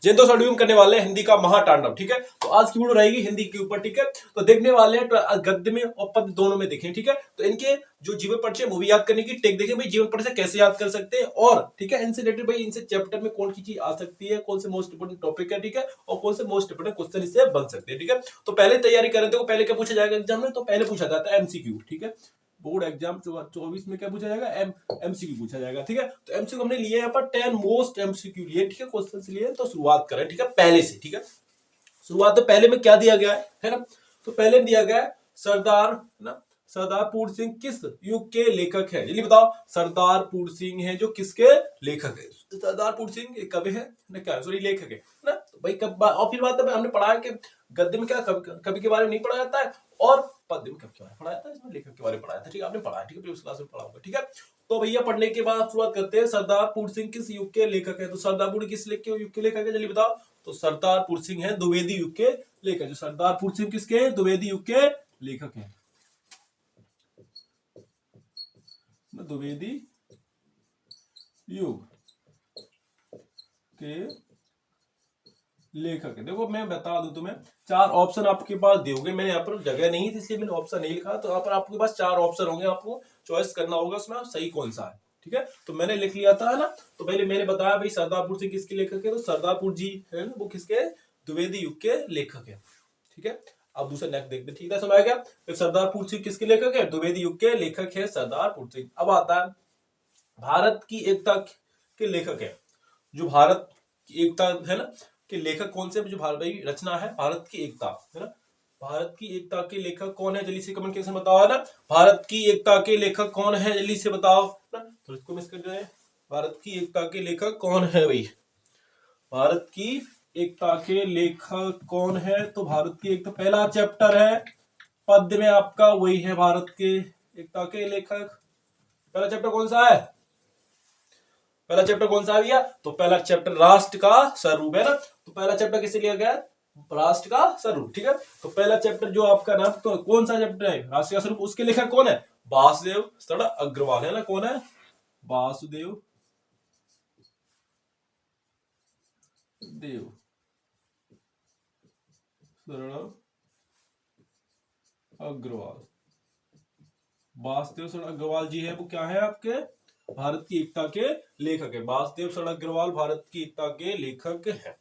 जयंतो सडूम करने वाले हैं हिंदी का महातांडव। ठीक है, तो आज की वीडियो रहेगी हिंदी के ऊपर। ठीक है, तो देखने वाले हैं तो गद्य में और पद्य दोनों में देखें। ठीक है, तो इनके जो जीवन परिचय मूवी याद करने की टेक देखें भाई, जीवन परिचय कैसे याद कर सकते हैं, और ठीक है इनसे रिलेटेड भाई इनसे चैप्टर में कौन सी चीज आ सकती है, कौन से मोस्ट इंपोर्टेंट टॉपिक है, ठीक है, और कौन से मोस्ट इंपोर्टेंट क्वेश्चन इससे बन सकते हैं। ठीक है, तो पहले तैयारी करें तो पहले क्या पूछा जाएगा एग्जाम में, तो पहले पूछा जाता है एमसीक्यू। ठीक है, बोर्ड एग्जाम 24 में क्या पूछा जाएगा, एमसीक्यू पूछा जाएगा। ठीक है, तो एमसीक्यू हमने लिए यहाँ पर 10 मोस्ट एमसीक्यू लिए। ठीक है, क्वेश्चन लिए, तो शुरुआत करें। ठीक है, पहले से। ठीक है, शुरुआत तो पहले में क्या दिया गया है ना, तो पहले दिया गया है सरदार ना, सरदारपुर सिंह किस युग के लेखक है, जल्दी बताओ। सरदारपुर सिंह है जो किसके लेखक है, सरदारपुर सिंह एक कवि है ना, क्या सॉरी लेखक है ना। तो भाई कब, और फिर बात है हमने पढ़ा है कि गद्य में क्या कवि के बारे में नहीं पढ़ा जाता है, और पद्य में कवि के बारे में पढ़ा जाता है, इसमें लेखक के बारे में पढ़ा जाता है। ठीक है, आपने पढ़ा है, ठीक है, उस क्लास में पढ़ा होगा। ठीक है, तो भैया पढ़ने के बाद शुरुआत करते हैं, सरदारपुर सिंह किस युग के लेखक है, तो सरदारपुर किस युग के लेखक है, जल्दी बताओ। तो सरदारपुर सिंह है द्विवेदी युग के लेखक, जो सरदारपुर सिंह किसके द्विवेदी युग के लेखक हैं, द्विवेदी युग के लेखक है। देखो मैं बता दूं तुम्हें, चार ऑप्शन आपके पास दोगे, मैंने यहाँ पर जगह नहीं थी इसलिए मैंने ऑप्शन नहीं लिखा, तो यहाँ पर आपके पास चार ऑप्शन होंगे, आपको चॉइस करना होगा उसमें सही कौन सा है। ठीक है, तो मैंने लिख लिया था ना, तो पहले मैंने बताया भाई सरदारपुर सिंह किसके लेखक है, तो सरदारपुर जी है ना वो किसके द्विवेदी युग के लेखक है। ठीक है, अब दूसरा नेक्स्ट देखते, ठीक है समझ गया, तो सरदारपुर सिंह किसके लेखक है, द्विवेदी युग के लेखक है सरदारपुर सिंह। अब आता है भारत की एकता के लेखक है, जो भारत की एकता है ना के लेखक कौन से, जो भारत भाई रचना है भारत की एकता है ना, भारत की एकता के लेखक कौन है, जल्दी से कमेंट कैसे बताओ है ना, भारत की एकता के लेखक कौन है, जल्दी से बताओ ना, तो इसको मिस कर जाए। भारत की एकता के लेखक कौन है भाई, भारत की एकता के लेखक कौन है, तो भारत की एकता पहला चैप्टर है पद्य में आपका, वही है भारत के एकता के लेखक। पहला चैप्टर कौन सा है, पहला चैप्टर कौन सा आ गया, तो पहला चैप्टर राष्ट्र का स्वरूप है ना, तो पहला चैप्टर किसे लिया गया, राष्ट्र का स्वरूप। ठीक है, तो पहला चैप्टर जो आपका नाम, तो कौन सा चैप्टर है, राष्ट्र का स्वरूप, उसके लेखक कौन है, वासुदेव सड़ा अग्रवाल है ना, कौन है, वासुदेव देव सड़ा अग्रवाल, वासुदेव सड़ा अग्रवाल जी है वो क्या है आपके भारत की एकता के लेखक है, वासुदेव सड़ा अग्रवाल भारत की एकता के लेखक है।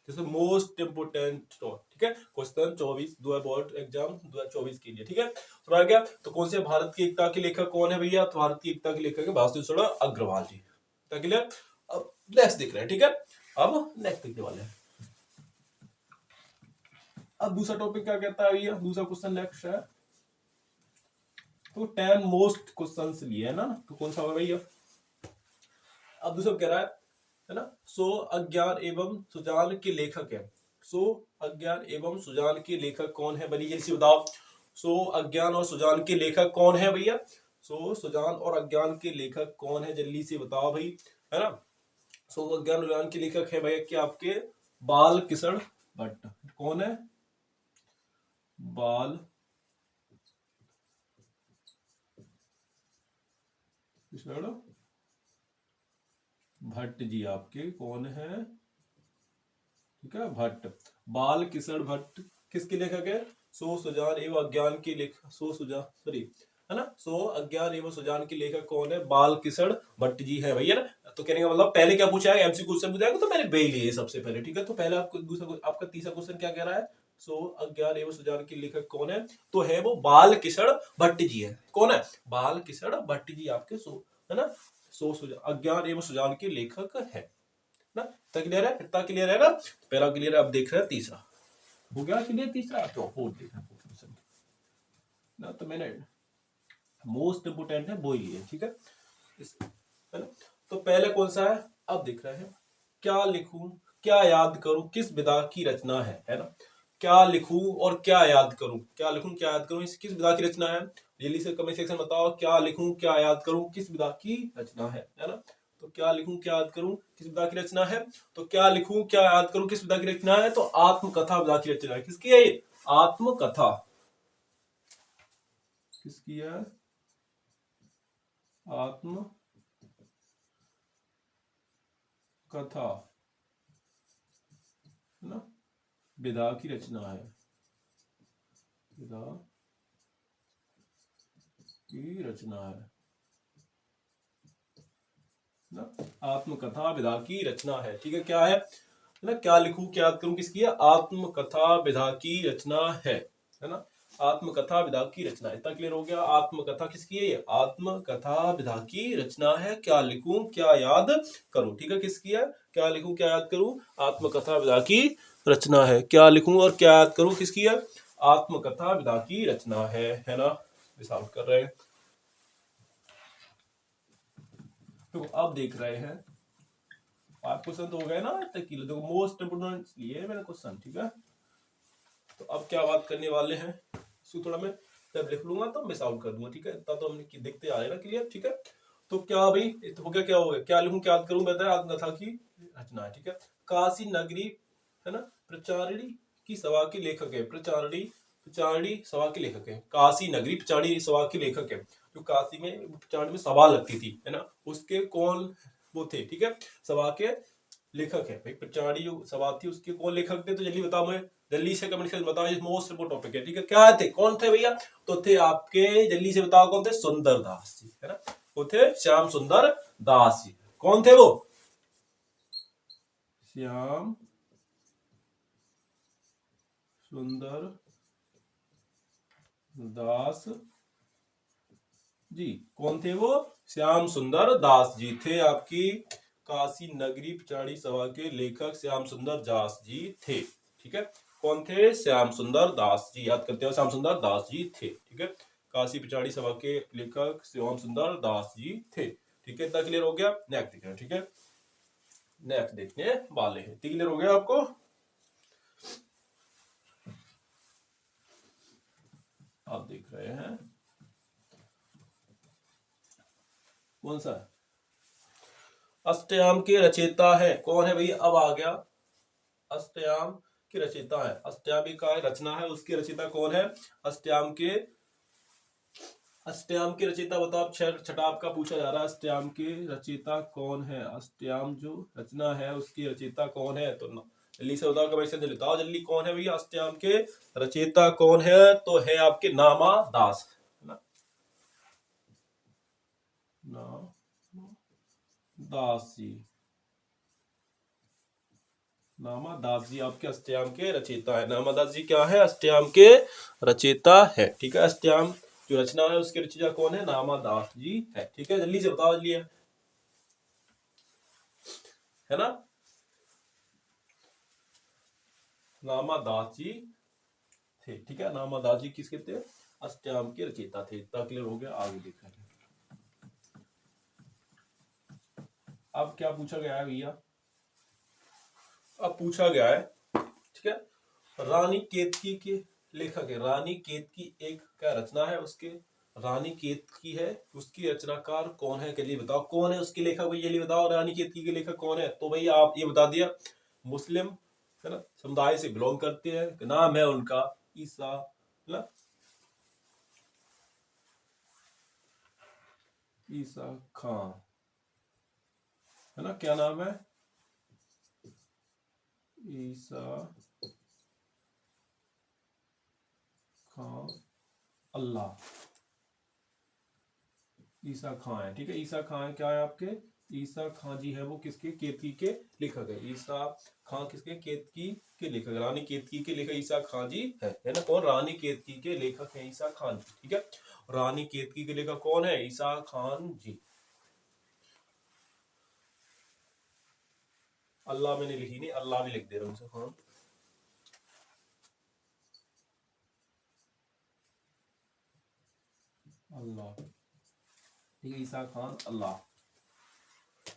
मोस्ट इंपोर्टेंट, ठीक है, क्वेश्चन 24 बोर्ड एग्जाम 2024 के लिए। ठीक है, तो आ गया, तो कौन से भारत की एकता के लेखक कौन है भैया, तो भारत की एकता के लेखक है वासुदेव सड़ा अग्रवाल जी। क्लियर, अब नेक्स्ट देख रहे हैं। ठीक है, अब नेक्स्ट देखने वाले हैं, अब दूसरा टॉपिक क्या कहता है भैया, दूसरा क्वेश्चन नेक्स्ट है, तो 10 मोस्ट क्वेश्चंस लिए है ना, तो कौन सा होगा भैया, अब दूसरा कह रहा है ना, सो अज्ञान एवं सुजान के लेखक है, सो अज्ञान एवं सुजान के लेखक कौन है, बड़ी जल्दी से बताओ। सो अज्ञान और सुजान के लेखक कौन है भैया, सो सुजान और अज्ञान के लेखक कौन है, जल्दी से बताओ भाई, है ना। सो अज्ञान सुजान के लेखक है भैया क्या आपके बाल किशोर भट्ट, कौन है, बाल किशोर भट्ट जी आपके कौन है, ठीक है, भट्ट, बाल किशोर भट्ट किसके लेखक है, सो सुजान एवं अज्ञान के लेखक, सो सुजान सॉरी है ना, सो अज्ञान एवं सुजान के लेखक कौन है, बाल किशोर भट्ट जी है भैया ना। तो कहने का मतलब पहले क्या पूछा है, एमसी क्वेश्चन पूछा है, तो मैंने बे लिए सबसे पहले। ठीक है, तो पहले आपको दूसरा आपका तीसरा क्वेश्चन क्या कह रहा है, सो अज्ञान एवं सुजान के लेखक कौन है, तो है वो बाल किशोर भट्ट जी है, कौन है, बाल किशोर भट्ट जी आपके सो है ना, सो अज्ञान एवं सुजान के लेखक है ना। इतना क्लियर है, इतना क्लियर है ना, पहला क्लियर है, अब देख रहे हैं तीसरा, हो गया क्लियर तीसरा, तो फोर्थ देख रहे हैं ना, तो मैंने मोस्ट इंपोर्टेंट है वो ही है। ठीक है, है ना, तो पहले कौन सा है, अब देख रहे हैं, क्या लिखूं क्या याद करूं किस विधा की रचना है ना, क्या लिखूं और क्या याद करूं, क्या लिखूं क्या याद करूं, इस किस विधा की रचना है, जल्दी से कमेंट सेक्शन बताओ, क्या लिखूं क्या याद करूं किस विधा की रचना है ना। तो क्या लिखूं क्या याद करूं किस विधा की रचना है, तो क्या लिखूं क्या याद करूं किस विधा की रचना है, तो आत्मकथा विधा की रचना है, किसकी है ये, आत्मकथा किसकी है, आत्म कथा ना, विधा की रचना है, विधा की रचना है ना, आत्मकथा विधा की रचना है। ठीक है, क्या है ना, क्या लिखूं क्या याद करूं, किसकी है, आत्मकथा विधा की रचना है ना, आत्मकथा विधा की रचना। इतना क्लियर हो गया। आत्मकथा किसकी है, ये आत्मकथा विधा की रचना है। क्या लिखूं क्या याद करूं, ठीक है, किसकी है, क्या लिखूं क्या याद करूं, आत्मकथा विधा की रचना है। क्या लिखूं और क्या याद करूं, किसकी है, आत्मकथा विधा की रचना है ना। सॉल्व कर रहे हैं। तो अब देख रहे हैं 5% तो हो गए ना तक की। देखो मोस्ट इंपोर्टेंट लिए मैंने क्वेश्चन, ठीक है। तो अब क्या बात करने वाले हैं, इसको थोड़ा मैं जब लिख लूंगा तो मिस आउट कर दूंगा, ठीक है। इतना तो हमने देखते आ रहे हैं ना क्लियर, ठीक है। तो क्या भाई तो हो गया, क्या हो गया, क्या लिखूं क्या याद करूं, बताया आत्मकथा की रचना है, ठीक है। काशी नगरी है ना, प्रचारिणी की सभा के लेखक है, प्रचारिणी प्रचारिणी सभा के लेखक है, काशी नगरी प्रचारिणी सभा के लेखक है। जो काशी में प्रचारिणी में सभा लगती थी है ना, उसके कौन वो थे, ठीक है, सभा के लेखक है भाई। प्रचारिणी जो सभा थी उसके कौन लेखक थे, तो जल्दी बताओ, मैं जल्दी से कमेंट करके बताओ, ये मोस्ट इंपोर्टेंट टॉपिक है, ठीक है। क्या थे, कौन थे भैया, तो थे आपके, जल्दी से बताओ कौन थे, सुंदर दास जी है ना, वो थे श्याम सुंदर दास जी। कौन थे वो, श्याम सुंदर दास जी। कौन थे वो, श्याम सुंदर दास जी थे आपकी काशी नगरी प्रचारिणी सभा के लेखक श्याम सुंदर दास जी थे, ठीक है। कौन थे, श्याम सुंदर दास जी, याद करते हो, श्याम सुंदर दास जी थे, ठीक है। काशी प्रचारिणी सभा के लेखक श्याम सुंदर दास जी थे, ठीक है। इतना क्लियर हो गया। नेक्स्ट देखते हैं, ठीक है, नेक्स्ट देखने वाले हैं। क्लियर हो गया आपको, आप देख रहे हैं कौन सा, अष्टयाम के रचयिता है, कौन है भैया, अब आ गया, अष्टयाम की रचयिता है, अष्टयाम का रचना है, उसके रचयिता कौन है, अष्टयाम के, अष्टयाम के रचयिता बताओ। छठा आपका पूछा जा रहा है, अष्टयाम के रचयिता कौन है, अष्टयाम जो रचना है उसकी रचयिता कौन है, तो जल्दी से बताओ, कमेंट से बताओ जल्दी, कौन है भैया अष्टयाम के रचयिता कौन है, तो है आपके नामा दास है ना, नामा दास जी, नामादास जी आपके अष्टयाम के रचयिता है। नामादास जी क्या है, अष्टयाम के रचयिता है, ठीक है। अष्टयाम जो रचना है उसके रचयिता कौन है, नामादास जी है, ठीक है। जल्दी से बताओ, जल्दी है ना, नामादास जी थे, ठीक है। नामादास जी किसके थे, अष्टयाम के रचयिता थे। इतना क्लियर हो गया। आगे देखते हैं अब क्या पूछा गया है भैया, अब पूछा गया है, ठीक है, रानी केतकी के लेखक है, रानी केतकी एक क्या रचना है उसके, रानी केतकी है, उसकी रचनाकार कौन है, चलिए बताओ कौन है उसके लेखक, भैया जल्दी बताओ, रानी केतकी के लेखक कौन है, तो भैया आप ये बता दिया, मुस्लिम है ना समुदाय से बिलोंग करते हैं, नाम है उनका ईसा है ना, ईसा खां है ना, क्या नाम है, ईसा खां अल्लाह, ईसा खां है, ठीक है। ईसा खां क्या है आपके, ईसा खां जी है वो किसके, केतकी के लेखक है। ईसा खां किसके, केतकी के लेखक, रानी केतकी के लेखक ईसा खां जी है ना। कौन, रानी केतकी के लेखक है ईसा खान जी, ठीक है। रानी केतकी के लेखक कौन है, ईसा खान जी। अल्लाह मैंने लिखी नहीं, अल्लाह भी लिख दे रहा हूँ, हाँ अल्लाह, ठीक है। ईसा खान अल्लाह,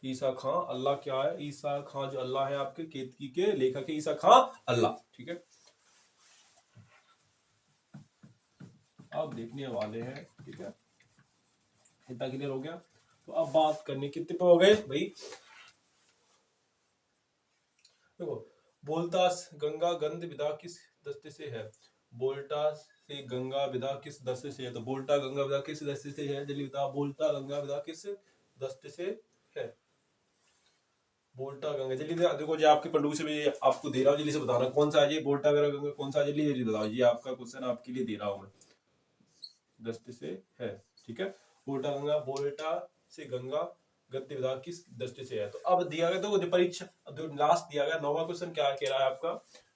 ईसा खां अल्लाह क्या है, ईसा खां जो अल्लाह है आपके केतकी के लेखक है, ईसा खां अल्लाह, ठीक है। अब देखने वाले हैं, ठीक है, इतना क्लियर हो गया। तो अब बात करने कितने पे हो गए भाई, देखो, बोलतास गंगा गंध विदा किस दस्ते से है, बोल्टा से गंगा विदा किस दस्ते से है, तो बोल्टा गंगा विदा किस दस्ते से है, जल्दी बताओ, बोल्टा गंगा विदा किस दस्ते से है, बोल्टा गंगा, जल्दी देखो जी आपके पंडुक से भी आपको दे रहा हूँ, जल्दी से बताना कौन सा है ये बोल्टा गंगा, कौन सा, जल्दी जल्दी बताओ, ये आपका क्वेश्चन आपके लिए दे रहा हूँ मैं, दृष्टि से है, ठीक है। बोल्टा गंगा, बोल्टा से गंगा गद्य विभाग किस दृष्टि से है। तो अब दिया गया, तो परीक्षा, अब जो लास्ट दिया गया 9वां क्वेश्चन क्या कह रहा है आपका,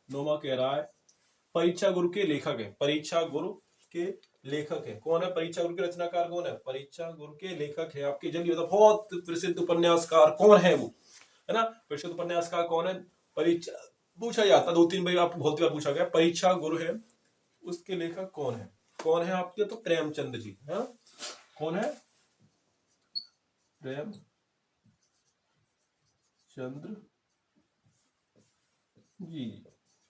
9वां कह रहा है परीक्षा गुरु के लेखक है, परीक्षा गुरु के लेखक है कौन है, परीक्षा गुरु के रचनाकार कौन है, परीक्षा गुरु के लेखक है आपके, जल्दी बताओ, बहुत प्रसिद्ध उपन्यासकार कौन है वो, है ना, प्रसिद्ध उपन्यासकार कौन है, परीक्षा पूछा जाता 2-3 बार, आपको बहुत बार पूछा गया, परीक्षा गुरु है, उसके लेखक कौन है, कौन है आपके, तो प्रेमचंद जी, है, कौन है, प्रेमचंद्र जी,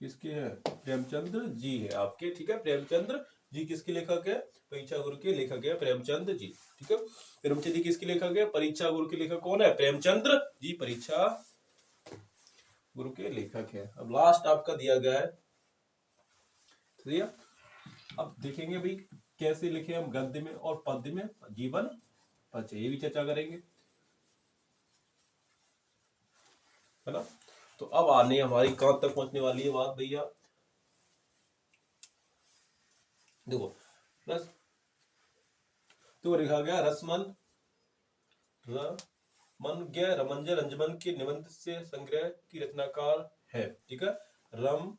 किसके है, प्रेमचंद्र जी है आपके, ठीक है, प्रेमचंद्र जी किसके लेखक है, परीक्षा गुरु के लेखक है प्रेमचंद जी, ठीक है। प्रेमचंद जी किसके लेखक है, परीक्षा गुरु के लेखक कौन है, प्रेमचंद्र जी परीक्षा गुरु के लेखक है। अब लास्ट आपका दिया गया है, ठीक है, अब देखेंगे भाई कैसे लिखे हम गद्य में और पद्य में जीवन परिचय, ये भी चर्चा करेंगे, है ना। तो अब आने हमारी कहां तक पहुंचने वाली है बात भैया, देखो बस, तो लिखा गया रसमन रमन रमंजय रंजमन के निबंध से संग्रह की रचनाकार है, ठीक है, रम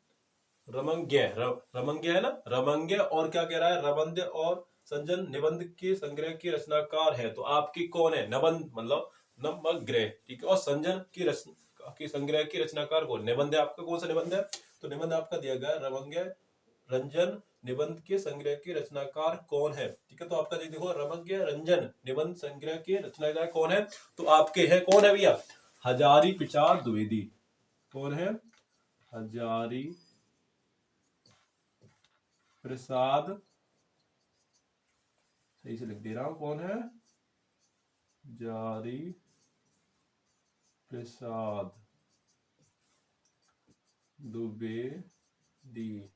रमंग्य है ना, रमंग्य, और क्या कह रहा है, रमंद्य और संजन निबंध के संग्रह के रचनाकार है, तो आपकी कौन है, नबंध मतलब नमग्रह, ठीक है, और संजन की रचना के संग्रह की रचनाकार कौन, निबंध है आपका, कौन सा निबंध है, तो निबंध आपका दिया गया रमंग्य रंजन निबंध के संग्रह के रचनाकार कौन है, ठीक है, तो आपका देखो रमज्ञ रंजन निबंध संग्रह के रचनाकार कौन है, तो आपके है कौन है भैया, हजारी प्रसाद द्विवेदी, कौन है, हजारी प्रसाद, सही से लिख दे रहा हूं, कौन है, हजारी प्रसाद द्विवेदी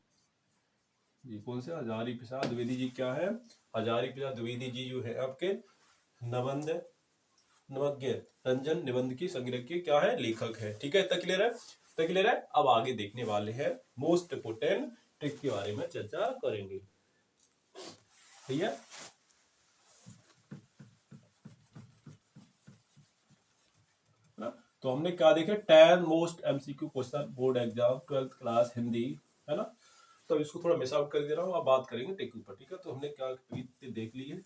जी, कौन से, हजारी प्रसाद द्विवेदी जी, क्या है, हजारी प्रसाद द्विवेदी जी जो है आपके नबंध नवज्ञ रंजन निबंध की संग्रह के क्या है, लेखक है, ठीक है, इतना क्लियर है, इतना क्लियर है। अब आगे देखने वाले हैं मोस्ट इम्पोर्टेंट ट्रिक के बारे में चर्चा करेंगे, ठीक है। तो हमने क्या देखे, 10 most MCQ question board exam 12th class Hindi, है ना, तो इसको थोड़ा मिस आउट कर दे रहा हूँ, अब बात करेंगे टेक ऊपर, ठीक है, तो हमने क्या देख लिए,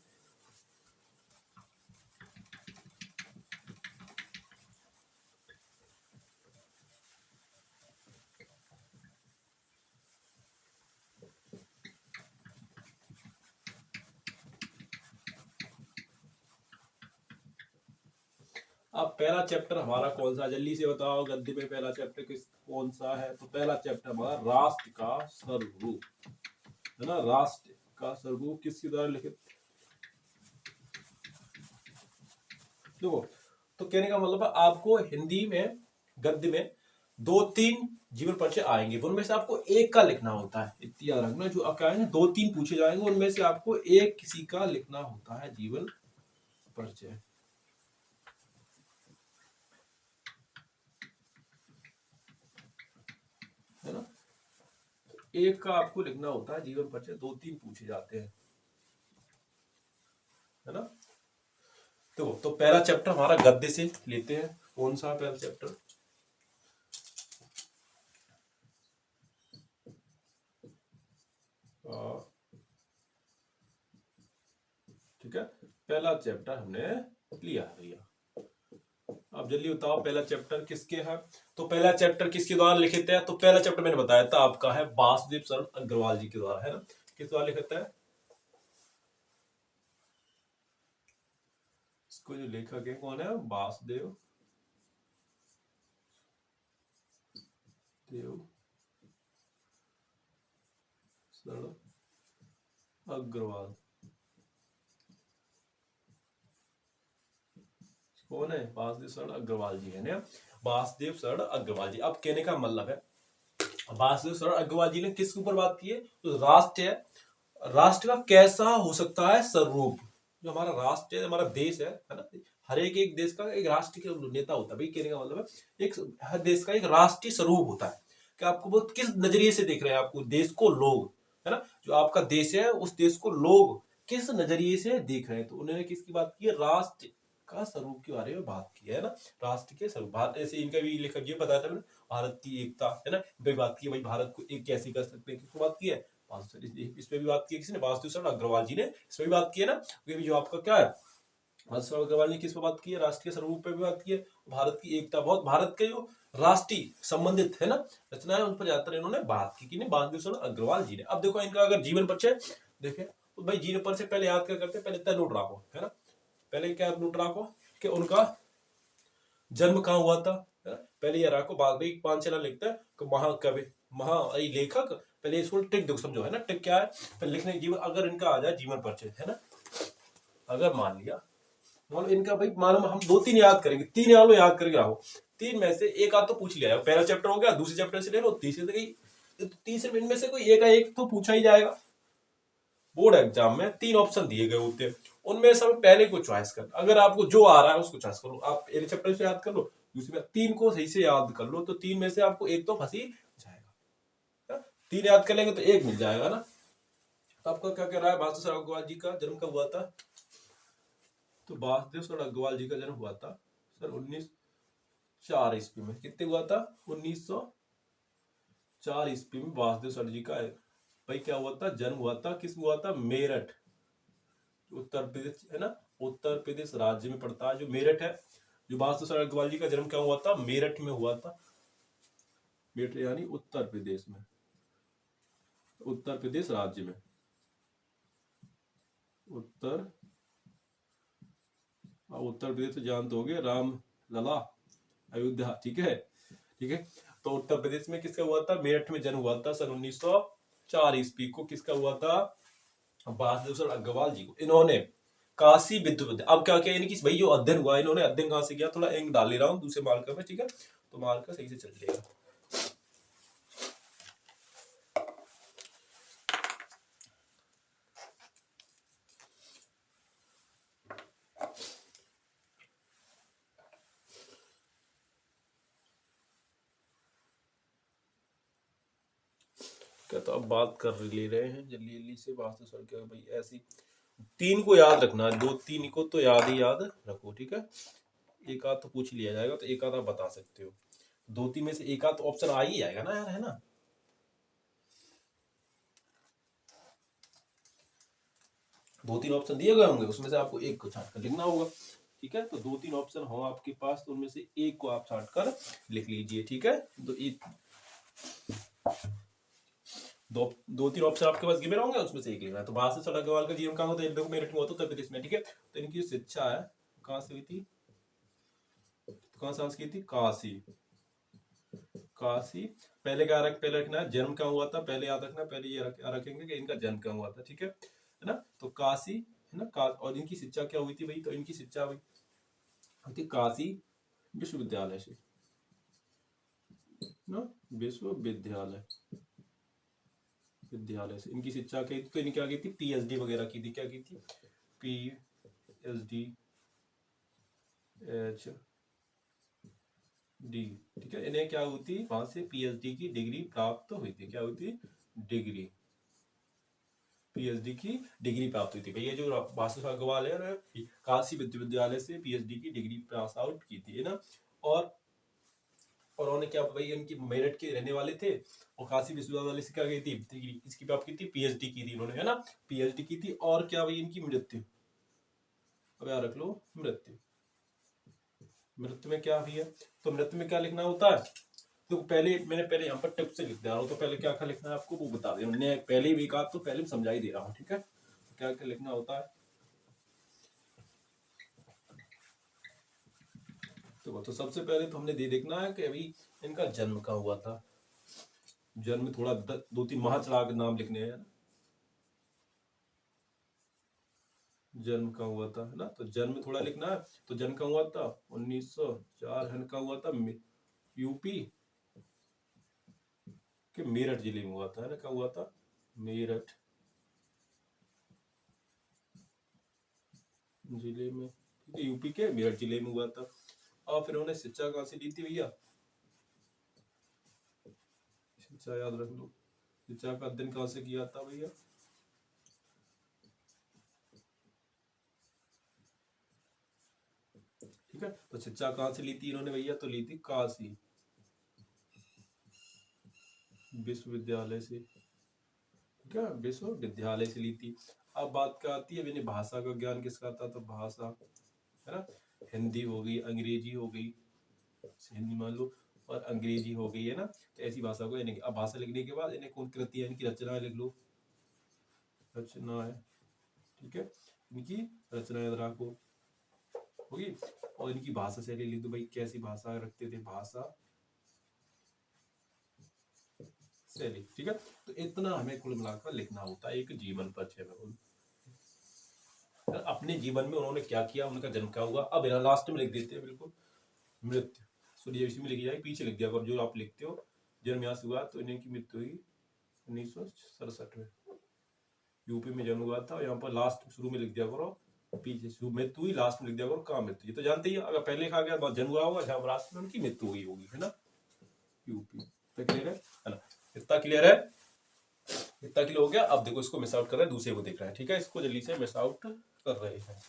अब पहला चैप्टर हमारा कौन सा, जल्दी से बताओ, गद्य में पहला चैप्टर कौन सा है, तो पहला चैप्टर हमारा राष्ट्र का स्वरूप, है ना, राष्ट्र का स्वरूप किसके द्वारा लिखित, देखो, तो कहने का मतलब है आपको हिंदी में गद्य में 2-3 जीवन परिचय आएंगे, उनमें से आपको एक का लिखना होता है, इतना याद रखना, जो क्या है 2-3 पूछे जाएंगे, उनमें से आपको एक किसी का लिखना होता है जीवन परिचय, है ना, एक का आपको लिखना होता है जीवन परिचय, 2-3 पूछे जाते हैं, है ना। तो पहला चैप्टर हमारा गद्य से लेते हैं, कौन सा पहला चैप्टर, ठीक है, पहला चैप्टर हमने लिया भैया। अब जल्दी बताओ पहला चैप्टर किसके है, तो पहला चैप्टर किसके द्वारा लिखित है, तो पहला चैप्टर मैंने बताया था आपका है वासुदेव शरण अग्रवाल जी के द्वारा, है ना, किस द्वारा लिखित है, इसको जो लेखक है कौन है, वासुदेव शरण अग्रवाल, कौन है, वासुदेव शरण अग्रवाल जी है ना, वासुदेव शरण अग्रवाल जी। अब कहने का मतलब है वासुदेव शरण अग्रवाल जी ने किसके ऊपर बात की है, तो राष्ट्र है, राष्ट्र का कैसा हो सकता है स्वरूप, जो हमारा राष्ट्र है, हमारा देश है ना, हर एक देश का एक राष्ट्र के नेता होता है भाई, कहने का मतलब है एक हर देश का एक राष्ट्रीय स्वरूप होता है कि आपको वो किस नजरिए से देख रहे हैं, आपको देश को लोग, है ना, जो आपका देश है उस देश को लोग किस नजरिए से देख रहे हैं। तो उन्होंने किसकी बात की है, राष्ट्र का स्वरूप के बारे में बात की है ना, राष्ट्र के स्वरूप। भारत ऐसे इनका भी लेखक ये बताया था मैंने, भारत की एकता, है ना, भाई बात की है भाई भारत को एक कैसे कर सकते हैं, किसको बात की है, इस पे भी बात की है किसी ने, वासुदेव शरण अग्रवाल जी ने इस पे भी बात की है ना, जो आपका क्या है, वासुदेव अग्रवाल ने किस पे बात की है, राष्ट्रीय स्वरूप पे भी बात की है, भारत की एकता, बहुत भारत के जो राष्ट्रीय संबंधित है ना रचना है उन पर ज्यादातर इन्होंने बात की, कि नहीं, वासुदेव शरण अग्रवाल जी ने। अब देखो इनका अगर जीवन परिचय देखे तो भाई जीवन परिचय पहले याद क्या करते हैं, पहले इतना नोट रखो, है ना, पहले क्या नोट रखो कि उनका जन्म कहाँ हुआ था, है ना, पहले ये रखो, बाद में 5 6 लिखता है कि महाकवि लेखक, पहले इसको टिक दो, समझो, है ना, टिक क्या है, पहले लिखने जीवन, अगर इनका आ जाए जीवन परिचय, है ना, अगर मान लिया, मान लो इनका भाई, मानो हम 2 3 याद करेंगे, 3 याद लो, याद करके आओ, 3 में से एक आध तो पूछ लिया, पहला चैप्टर हो गया, दूसरे चैप्टर से ले लो, तीसरे से गई, तीसरे इनमें से कोई एक तो पूछा ही जाएगा। बोर्ड एग्जाम में 3 ऑप्शन दिए गए होते हैं, उनमें से पहले को चॉइस कर, अगर आपको जो आ रहा है उसको चॉइस करो, आप पहले चैप्टर से याद कर लो, दूसरे में 3 को सही से याद कर लो, तो 3 में से आपको एक तो फंसी जाएगा, 3 याद कर लेंगे तो एक मिल जाएगा ना। तो आपका क्या कह रहा है, वासुदेव शरण अग्रवाल जी का जन्म कब हुआ था, तो वासुदेव शरण अग्रवाल जी का जन्म हुआ था सर 1904 ईस्वी में, कितने हुआ था, 1904 ईस्वी में वासुदेव शरण जी का भाई क्या हुआ था, जन्म हुआ था, किस हुआ था, मेरठ, उत्तर प्रदेश, है ना, उत्तर प्रदेश राज्य में पड़ता है जो मेरठ है, जो वासुदेव शरण अग्रवाल जी का जन्म क्या हुआ था, मेरठ में हुआ था, मेरठ यानी उत्तर प्रदेश में, उत्तर प्रदेश राज्य में, उत्तर उत्तर प्रदेश तो जानते हो गए, राम लला, अयोध्या, ठीक है, ठीक है। तो उत्तर प्रदेश में किसका हुआ था, मेरठ में जन्म हुआ था सन 1904 ईस्वी को, किसका हुआ था, वासुदेव शरण अग्रवाल जी को। इन्होंने काशी विद्यापीठ, अब क्या क्या यानी कि भाई जो अध्ययन हुआ, इन्होंने अध्ययन कहां से किया, थोड़ा एंग डाल ले रहा हूं दूसरे मार्कर में, ठीक है, तो मार्कर सही से चल लेगा। क्या, तो अब बात कर ले रहे हैं जल्दी जल्दी से, वासुदेव शरण के भाई ऐसी 3 को याद रखना, 2 3 को तो याद ही याद रखो, ठीक है, एक आध तो पूछ लिया जाएगा, तो एक आध आप बता सकते हो, 2 3 में से एक आध ऑप्शन आ ही जाएगा ना यार, है ना, 2 3 ऑप्शन दिए गए होंगे, उसमें से आपको एक को छांट कर लिखना होगा, ठीक है, तो 2 3 ऑप्शन हो आपके पास, तो उनमें से एक को आप छांट कर लिख लीजिए, ठीक है, तो एक दो 2 3 ऑप्शन आपके पास गिवन होंगे, उसमें से एक लिखना है। तो वासुदेव शरण अग्रवाल का जीवन कहाँ होता है, देखो मेरठ में होता है, उत्तर प्रदेश में, ठीक है, तो इनकी शिक्षा है कहाँ से हुई थी, तो कहाँ से की थी, काशी, काशी, पहले क्या पहले रखना है, जन्म कहाँ हुआ था, पहले याद रखना, पहले ये रखेंगे कि इनका जन्म कहाँ हुआ था, ठीक है ना, तो काशी, है ना, और इनकी शिक्षा क्या हुई थी भाई, तो इनकी शिक्षा हुई थी काशी विश्वविद्यालय से ना, विश्वविद्यालय, विद्यालय से इनकी शिक्षा की, तो इनकी क्या की थी, पीएचडी वगैरह की थी, क्या की थी, पीएचडी, एच डी, ठीक है, इन्हें क्या हुई थी, वहां से पीएचडी की डिग्री प्राप्त हुई थी, क्या हुई थी, डिग्री, पीएचडी की डिग्री प्राप्त हुई थी भैया, जो वासुदेव अग्रवाल है ना, काशी विश्वविद्यालय से पीएचडी की डिग्री पास आउट की थी, है ना, और और उन्होंने क्या भाई, इनकी मेरठ के रहने वाले थे, और काशी विश्वविद्यालय से क्या की थी डिग्री, इसकी प्राप्त की थी, पीएचडी की थी इन्होंने, है ना, पीएचडी की थी, और क्या भाई इनकी मृत्यु, अब याद रख लो, मृत्यु, मृत्यु में क्या हुई है, तो मृत्यु में क्या लिखना होता है, तो पहले यहाँ पर टिप से लिख दे रहा हूँ, तो पहले क्या क्या लिखना है आपको वो बता दे, मैंने पहले भी कहा, तो पहले समझा ही दे रहा हूँ, ठीक है, तो क्या क्या लिखना होता है, तो सबसे पहले तो हमने देखना है कि अभी इनका जन्म कहाँ हुआ था, जन्म थोड़ा 2 3 माह चढ़ा के नाम लिखने हैं, जन्म कहाँ हुआ था, है ना, तो जन्म थोड़ा लिखना है, तो जन्म कहाँ हुआ था, 1904, है कहाँ हुआ था, यूपी के मेरठ जिले में हुआ था, है ना, कहाँ हुआ था, मेरठ जिले में, यूपी के मेरठ जिले में हुआ था। और फिर उन्होंने शिक्षा कहाँ से ली थी भैया, शिक्षा याद रख लो, शिक्षा का अध्ययन कहाँ से किया था भैया, ठीक है। तो शिक्षा कहाँ से ली थी इन्होंने भैया, तो ली थी काशी विश्वविद्यालय से, ठीक है, विश्वविद्यालय से ली थी। अब बात क्या आती है, मैंने भाषा का ज्ञान किसका था, तो भाषा है ना, हिंदी हो गई, अंग्रेजी हो गई, हिंदी मान लो, और अंग्रेजी हो गई है ना। तो ऐसी भाषा को अब भाषा लिखने के बाद इन्हें कौन कृति है, इनकी रचना लिख लो, रचना है, ठीक है, इनकी रचना याद रखो होगी। और इनकी भाषा शैली लिख दो भाई, कैसी भाषा रखते थे, भाषा शैली, ठीक है। तो इतना हमें कुल मिलाकर लिखना होता है एक जीवन परिचय में। अपने जीवन में उन्होंने क्या किया, उनका जन्म क्या हुआ, अब लास्ट में लिख देते हैं बिल्कुल मृत्यु, सुनिए इसी में लिखी जाए, पीछे लिख दिया, जो आप लिखते हो जन्म यहाँ से हुआ, तो इन्हीं की मृत्यु हुई 1967 में, यूपी में जन्म हुआ था। यहाँ पर लास्ट शुरू में लिख दिया करो, पीछे शुरू मृत्यु हुई, लास्ट में लिख दिया करो कहाँ मृत्यु, ये तो जानते ही, अगर पहले लिखा गया जन्म हुआ होगा, जहाँ लास्ट में उनकी मृत्यु हुई होगी, है ना, यूपी। तो क्लियर है ना, इतना क्लियर है, इतना क्लियर हो गया। अब देखो इसको मिस आउट कर रहे हैं, दूसरे को देख रहे हैं, ठीक है, इसको जल्दी से मिस आउट कर रहे हैं,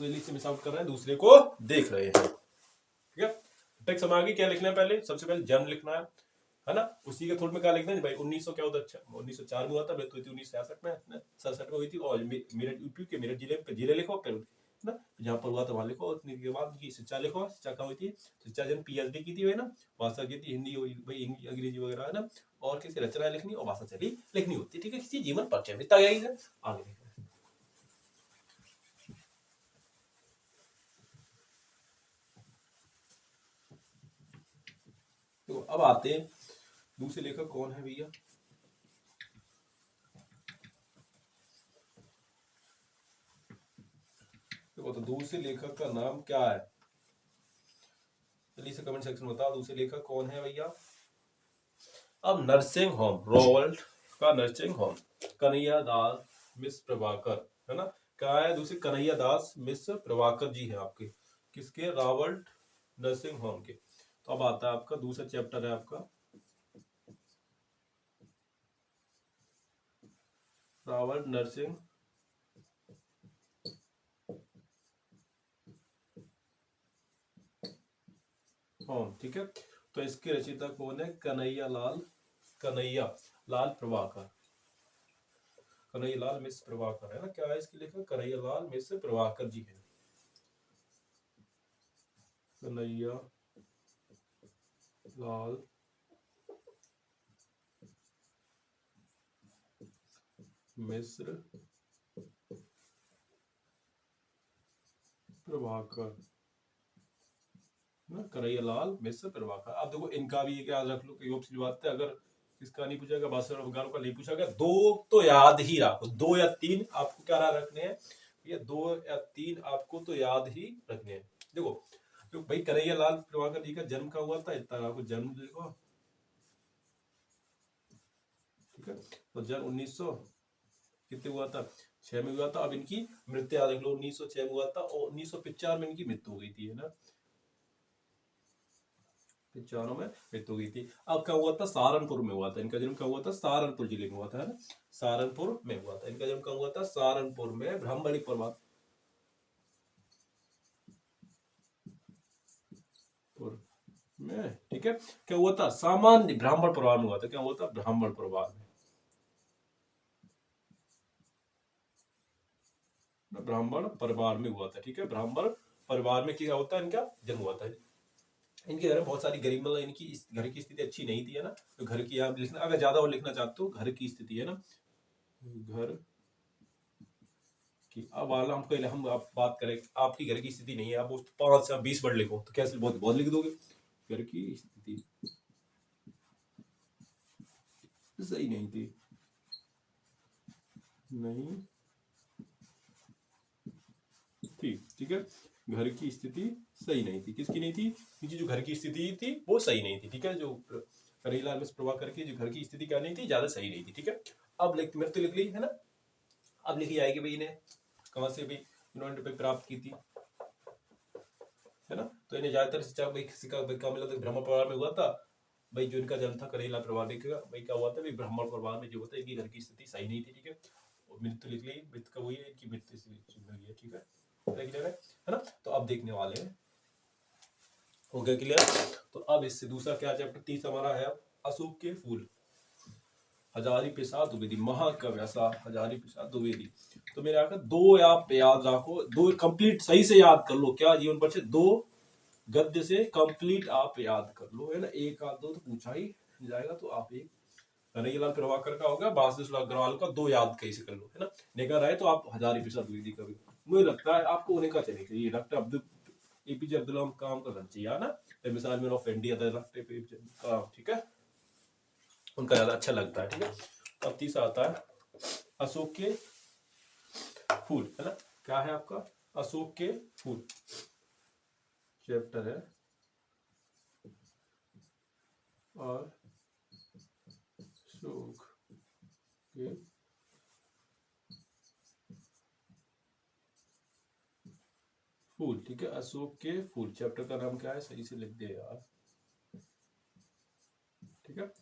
जल्दी से मिस आउट कर रहे हैं, दूसरे को देख रहे हैं, ठीक है। टेक्स्ट समझ आ गई, क्या लिखना है, पहले सबसे पहले जन्म लिखना है ना, उसी के थोड़ में क्या लिखना है भाई, 1900 क्या होता है, 1904 में हुआ था, मृत्यु हुई थी 1966 में, 67 में हुई थी, और मेरठ यूपी के मेरठ जिले पे जिले लिखो, फिर ना जहाँ पर हुआ था वहां लिखो, उतने के बाद की शिक्षा लिखो, शिक्षा कहाँ हुई थी, शिक्षा जन पीएचडी की थी, है ना, भाषा की थी हिंदी भाई, अंग्रेजी वगैरह है ना, और किसी रचना लिखनी और भाषा शैली लिखनी होती है, ठीक है, किसी जीवन परिचय में तैयारी है, आगे देखो। तो अब आते हैं दूसरे लेखक कौन है भैया, देखो तो दूसरे लेखक का नाम क्या है, जल्दी से कमेंट सेक्शन में बताओ दूसरे लेखक कौन है भैया। अब नर्सिंग होम, रॉबर्ट का नर्सिंग होम, कन्हैया दास मिश्र प्रभाकर, है ना, क्या है दूसरे, कन्हैया दास मिश्र प्रभाकर जी है आपके, किसके, रॉबर्ट नर्सिंग होम के। तो अब आता है आपका दूसरा चैप्टर है आपका रॉबर्ट नर्सिंग होम, ठीक है। तो इसके रचयिता कौन है, कन्हैया लाल प्रभाकर, कन्हैया लाल मिश्र प्रभाकर, है ना, क्या है इसके लेखक, कन्हैया लाल मिश्र प्रभाकर जी है, कन्हैया लाल मिश्र प्रभाकर, कन्हैया लाल मिश्र प्रभाकर। अब देखो इनका भी एक याद रख लो कि सी बात है, अगर किसका नहीं पूछा गया, भाषा वगैरह का नहीं पूछा गया, दो तो याद ही रखो, 2 या 3 आपको क्या रखने हैं, ये 2 या 3 आपको तो याद ही रखने हैं। देखो तो भाई कन्हैया लाल प्रभाकर जी का जन्म का हुआ था, इतना आपको जन्म देखो, ठीक है, तो जन्म 1900 कितने हुआ था, 6 में हुआ था। अब इनकी मृत्यु याद रख लो, 1906 में हुआ था, और 1995 में इनकी मृत्यु हो गई थी, है ना, 95 में मृत्यु हो गई थी। अब क्या हुआ था, सहारनपुर में हुआ था इनका जन्म, क्या हुआ था, सहारनपुर जिले में हुआ था, है ना, सहारनपुर में हुआ था इनका जन्म, क्या हुआ था, सहारनपुर में ब्राह्मणी परिवार में, ठीक है, क्या हुआ था, सामान्य ब्राह्मण परिवार में हुआ था, क्या हुआ था, ब्राह्मण परिवार में, ब्राह्मण परिवार में हुआ था, ठीक है, ब्राह्मण परिवार में क्या होता है, इनका जन्म हुआ था। इनके घर में बहुत सारी गरीब, मतलब इनकी घर की स्थिति अच्छी नहीं थी, है ना, तो घर की आप लिखना, अगर ज्यादा और लिखना चाहते हो घर की स्थिति, है ना, घर की, अब वाला हम आप बात करें, आपकी घर की स्थिति नहीं है, आप 5 या 20 वर्ड लिखो, तो कैसे बहुत बहुत लिख दोगे, घर की स्थिति सही नहीं थी, नहीं थी, ठीक है, घर की स्थिति सही नहीं थी, किसकी नहीं थी, इनकी जो घर की स्थिति थी वो सही नहीं थी, ठीक है, जो करेला में प्रभाकर की जो घर की स्थिति क्या नहीं थी, ज्यादा सही नहीं थी, ठीक है। अब लिख, मेरे तो लिख ली है ना, अब लिखी जाएगी भाई इन्हें कहाँ से भी इन्होंने डिग्री प्राप्त की थी, है ना। तो इन्हें ज्यादातर शिक्षा भाई किसी का मिला था ब्राह्मण परिवार में हुआ था भाई। जो इनका जन्म था करेला परिवार में, भाई क्या हुआ था भाई, ब्राह्मण परिवार में जो होता है इनकी घर की स्थिति सही नहीं थी, ठीक है। और मृत्यु लिख ली, मृत्यु का हुई है इनकी, मृत्यु से हुई है, ठीक है ना। तो अब देखने वाले हैं, हो गया क्लियर। तो अब इससे दूसरा क्या चैप्टर 30 हमारा है, अशोक के फूल। हजारी प्रसाद द्विवेदी, महाकवि ऐसा हजारी प्रसाद द्विवेदी। तो मेरे आकर दो आप याद रखो, दो कंप्लीट सही से याद कर लो, क्या जीवन परिचय, दो गद्य से कंप्लीट आप याद कर लो, है ना। एक आध दो तो पूछा ही जाएगा, तो आप एक कन्हैयालाल प्रभाकर का होगा, बासुदेव अग्रवाल का दो याद कैसे कर लो, है ना। निगाह रहे तो आप हजारी प्रसाद द्विवेदी का भी, मुझे लगता है आपको उन्हें का चले चाहिए, डॉक्टर अब्दुल एपीजे अब्दुल कलाम काम करना चाहिए, है ना। मिसाल में ऑफ इंडिया का, ठीक है, उनका ज्यादा अच्छा लगता है, ठीक है। अब तीसरा आता है अशोक के फूल, है ना। क्या है आपका, अशोक के फूल चैप्टर है, और अशोक के फूल, ठीक है। अशोक के फूल चैप्टर का नाम क्या है, सही से लिख दे यार, ठीक है।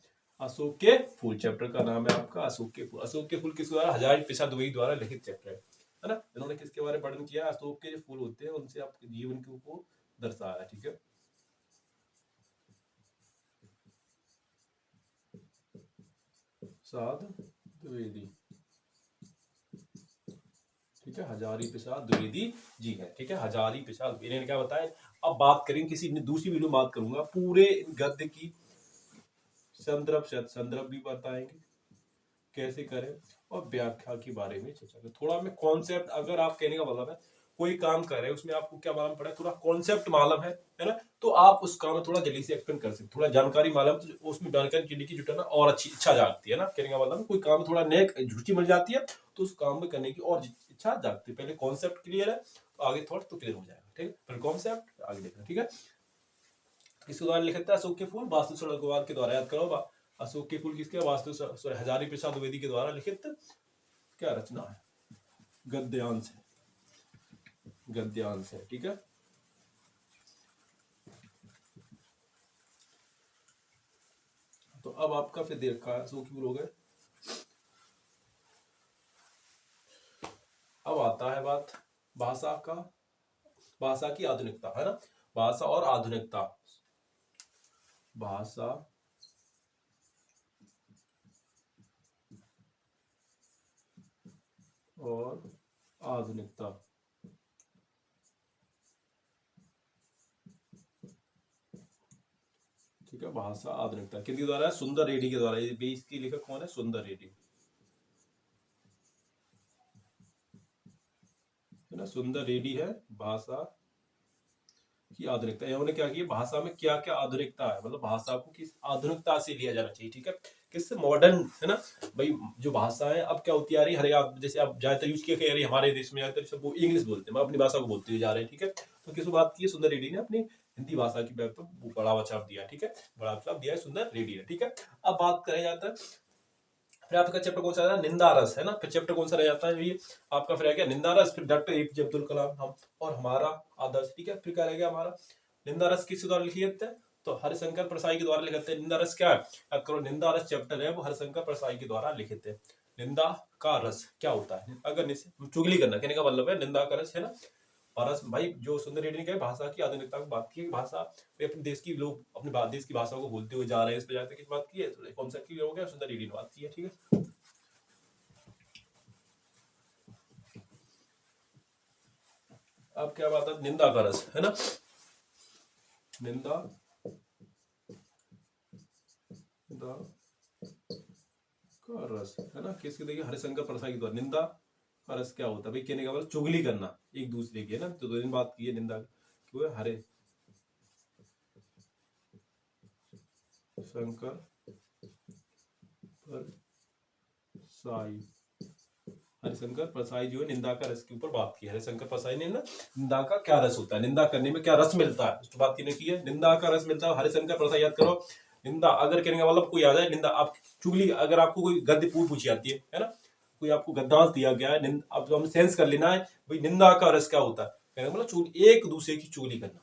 अशोक के फूल चैप्टर का नाम है आपका अशोक के फूल। अशोक के फूल किसके द्वारा, हजारी प्रसाद द्विवेदी द्वारा लिखित चैप्टर है ना। इन्होंने किसके बारे में वर्णन किया, अशोक के जो फूल होते हैं उनसे आपके जीवन को दर्शाया, ठीक है। प्रसाद द्विवेदी, ठीक है, हजारी प्रसाद द्विवेदी जी है, ठीक है, हजारी प्रसाद। इन्होंने क्या बताया, अब बात करेंगे किसी दूसरी वीडियो में बात करूंगा पूरे गद्य की संदर्भ भी बताएंगे कैसे करें, और व्याख्या के बारे में चर्चा करें। थोड़ा में कॉन्सेप्ट, अगर आप कहने का मतलब है कोई काम कर रहे हैं उसमें आपको क्या मालूम पड़ा है, थोड़ा कॉन्सेप्ट मालूम है ना, तो आप उस काम में थोड़ा जल्दी से एक्सप्लेन कर सकते, थोड़ा जानकारी मालूम तो उसमें जानकारी जल्दी की जुटाना और अच्छी इच्छा जागती है ना। कहने का मतलब कोई काम थोड़ा नया रुचि मिल जाती है तो उस काम में करने की और इच्छा जागती है। पहले कॉन्सेप्ट क्लियर है तो आगे थॉट तो क्लियर हो जाएगा, ठीक है। पहले कॉन्सेप्ट आगे देखना, ठीक है। इसके द्वारा लिखता है अशोक के फूल, वास्तु अग्रवाल के द्वारा, याद करो अशोक के फूल किसके, वास्तु सॉरी हजारी प्रसाद द्विवेदी के द्वारा लिखित क्या रचना है, गद्यांश है, गद्यांश है, ठीक है। तो अब आपका फिर देखा अशोक के फूल हो गए। अब आता है बात भाषा का, भाषा की आधुनिकता, है ना। भाषा और आधुनिकता, भाषा और आधुनिकता, ठीक है। भाषा आधुनिकता किसके द्वारा है, सुंदर रेड्डी के द्वारा। ये बेस की लेखक कौन है, सुंदर रेड्डी, है ना। सुंदर रेड्डी है भाषा की आधुनिकता। इन्होंने क्या किया, भाषा में क्या क्या आधुनिकता है, मतलब भाषा को किस आधुनिकता से लिया जाना चाहिए, ठीक है, किससे मॉडर्न, है ना। भाई जो भाषा है अब क्या होती आ रही है, हरे आप जैसे आप ज्यादातर यूज किया कह रही हमारे देश में ज्यादातर सब वो इंग्लिश बोलते हैं, अपनी भाषा को बोलते हुए जा रहे हैं, ठीक है। तो किस बात की, सुंदर रेड्डी ने अपनी हिंदी भाषा की बढ़ावा छाप दिया, ठीक है, बढ़ावा छाप दिया है सुंदर रेड्डी ने, ठीक है। अब बात करें जाता है फिर आपका चैप्टर कौन सा है, निंदा रस, है ना। फिर चैप्टर कौन सा रह जाता है, ये आपका फिर रह गया निंदा रस, फिर डॉक्टर एपीजे अब्दुल कलाम हम और हमारा आदर्श, ठीक है। फिर क्या रह गया हमारा, निंदा रस किसके द्वारा लिखी जाती है, तो हरिशंकर परसाई के द्वारा लिखते हैं। निंदा रस क्या है, याद करो, निंदा रस चैप्टर है वो हरिशंकर परसाई के द्वारा लिखित है। निंदा का रस क्या होता है, अगर चुगली करना, कहने का मतलब है निंदा का रस, है ना। और भाई जो सुंदर रेड्डी ने कहा भाषा की आधुनिकता की बात की, भाषा अपने देश की लोग अपने देश की भाषा को भूलते हुए जा रहे हैं, इस पर जाकर किस बात की है, कौन सा क्लियर हो गया, सुंदर रेड्डी ने बात की है, ठीक है। अब क्या बात है, निंदा का रस, है ना। निंदा का रस, है ना, किसके, देखिए हरिशंकर परसाई के द्वारा। निंदा का रस क्या होता है भाई, कहने का मतलब चुगली करना एक दूसरे की, है ना। तो दो दिन बात की है निंदा क्यों है, हरे शंकर परसाई, हरिशंकर परसाई जो है निंदा का रस के ऊपर बात की है। हरिशंकर परसाई ने ना निंदा का क्या रस होता है, निंदा करने में क्या रस मिलता है, उस बात की है, निंदा का रस मिलता है। हरिशंकर परसाई, याद करो, निंदा अगर कहने का मतलब कोई आ जाए, निंदा आप चुगली, अगर आपको कोई गद्य पूछी जाती है ना, कोई आपको गद्दांश दिया गया है, अब हमें सेंस कर लेना है भाई निंदा का रस क्या होता है, कहने का मतलब चुगली, एक दूसरे की चुगली करना,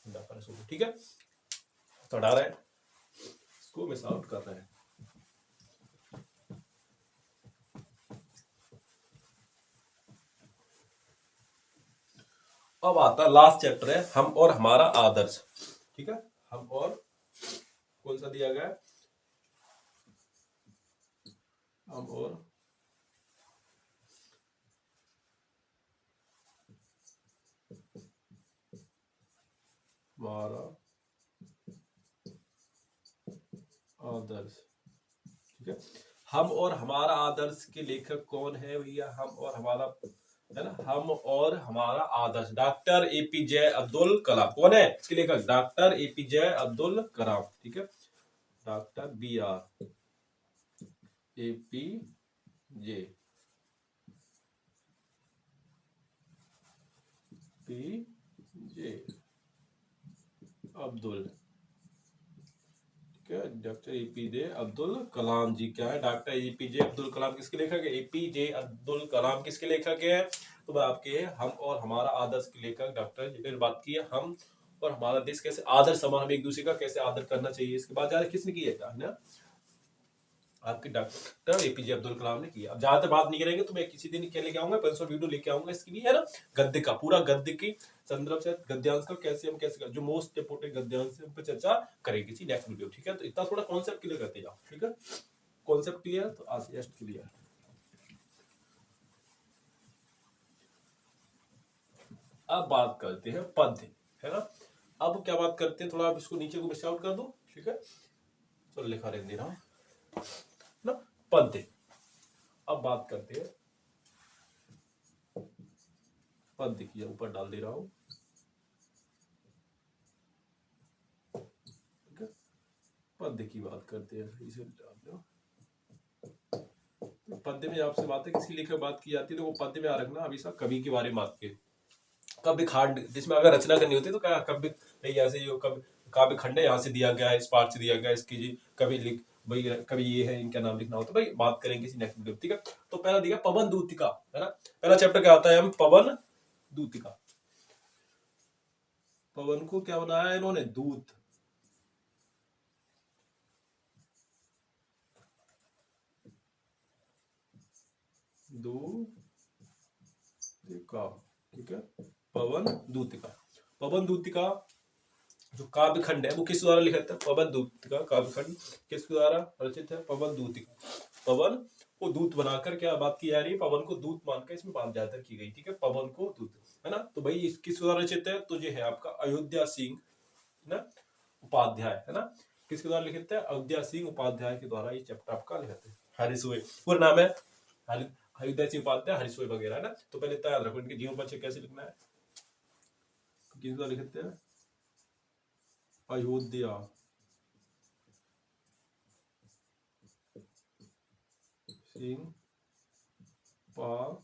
निंदा का रस होता, ठीक है। तो हटा रहा है, इसको मिस आउट कर रहा है। अब आता है लास्ट चैप्टर है हम और हमारा आदर्श, ठीक है। हम और कौन सा दिया गया है, हम और हमारा आदर्श, ठीक है। हम और हमारा आदर्श के लेखक कौन है भैया, हम और हमारा, है ना, हम और हमारा आदर्श डॉक्टर एपीजे अब्दुल कलाम। कौन है इसके लेखक, डॉक्टर एपीजे अब्दुल कलाम, ठीक है। डॉक्टर बी आर एपीजे पीजे अब्दुल, ठीक है। डॉक्टर एपीजे अब्दुल कलाम जी क्या है, डॉक्टर एपीजे अब्दुल कलाम किसके लेखक है, एपीजे अब्दुल कलाम किसके लेखक है, तो आपके हम और हमारा आदर्श के लेखक डॉक्टर, जिन्होंने बात की है हम और हमारा देश कैसे आदर समान, हम एक दूसरे का कैसे आदर करना चाहिए, इसके बाद ज्यादा किसने किया है ना, आपके डॉक्टर एपीजे अब्दुल कलाम ने किया। अब ज्यादा बात नहीं करेंगे तो मैं किसी दिन क्या लेके आऊंगा, 500 वीडियो लेके आऊंगा इसकी भी, है ना, गद्य का पूरा, गद्य की संदर्भ से गद्यांश का कैसे हम कैसे जो मोस्ट इंपोर्टेंट गद्यांश से हम पे चर्चा करेंगे किसी नेक्स्ट वीडियो, ठीक है। तो इतना थोड़ा कॉन्सेप्ट क्लियर करते जाओ, ठीक है। कॉन्सेप्ट क्लियर, तो आज जस्ट क्लियर। अब बात करते हैं पद्य, है ना। अब क्या बात करते हैं, थोड़ा आप इसको नीचे को मिस आउट कर दो, ठीक है, चलो लिखा रहने दे रहा हूं ना, पद्य। अब बात करते हैं पद्य की, ऊपर डाल दे रहा हूं, ठीक है। पद्य की बात करते हैं, इसे डाल दो। पद्य में आपसे बात है किसी लेखक बात की जाती है, तो वो पद्य में आ रखना हमेशा कवि के बारे में बात की, कव्य खंड, जिसमें अगर रचना करनी होती है तो क्या कव्य, ऐसे जो कव्य काव्य खंड है यहाँ से दिया गया है, इस पार्ट से दिया गया है, इसकी जी कवि लिख भाई, कवि ये है, इनका नाम लिखना होता है भाई, बात करेंगे किसी नेक्स्ट वीडियो, ठीक है। तो पहला दिया पवन दूतिका, है ना, पहला चैप्टर क्या आता है, हम पवन दूतिका, पवन को क्या बनाया है इन्होंने, दूत, दूतिका, ठीक है, पवन दूतिका। पवन दूतिका जो काव्य खंड है वो किस द्वारा लिखा था, पवन दूतिका काव्य खंड किसके द्वारा रचित है, पवन दूतिका। पवन को दूत बनाकर क्या बात की जा रही है, पवन को दूत मानकर इसमें बात ज्यादा की गई, ठीक है, पवन को दूत, है ना। तो भाई किस द्वारा रचित है, तो ये है आपका अयोध्या सिंह ना उपाध्याय, है ना, किसके द्वारा लिखित है, अयोध्या सिंह उपाध्याय के द्वारा ये चैप्टर आपका लिखित है। हरिसोए पूरा नाम है, अयोध्या सिंह उपाध्याय हरिसोए वगैरह, है ना। तो पहले तैयार रखो इनके जीवन परिचय कैसे लिखना है, किस द्वारा लिखते हैं, अयोध्या सिंह उपाध्याय,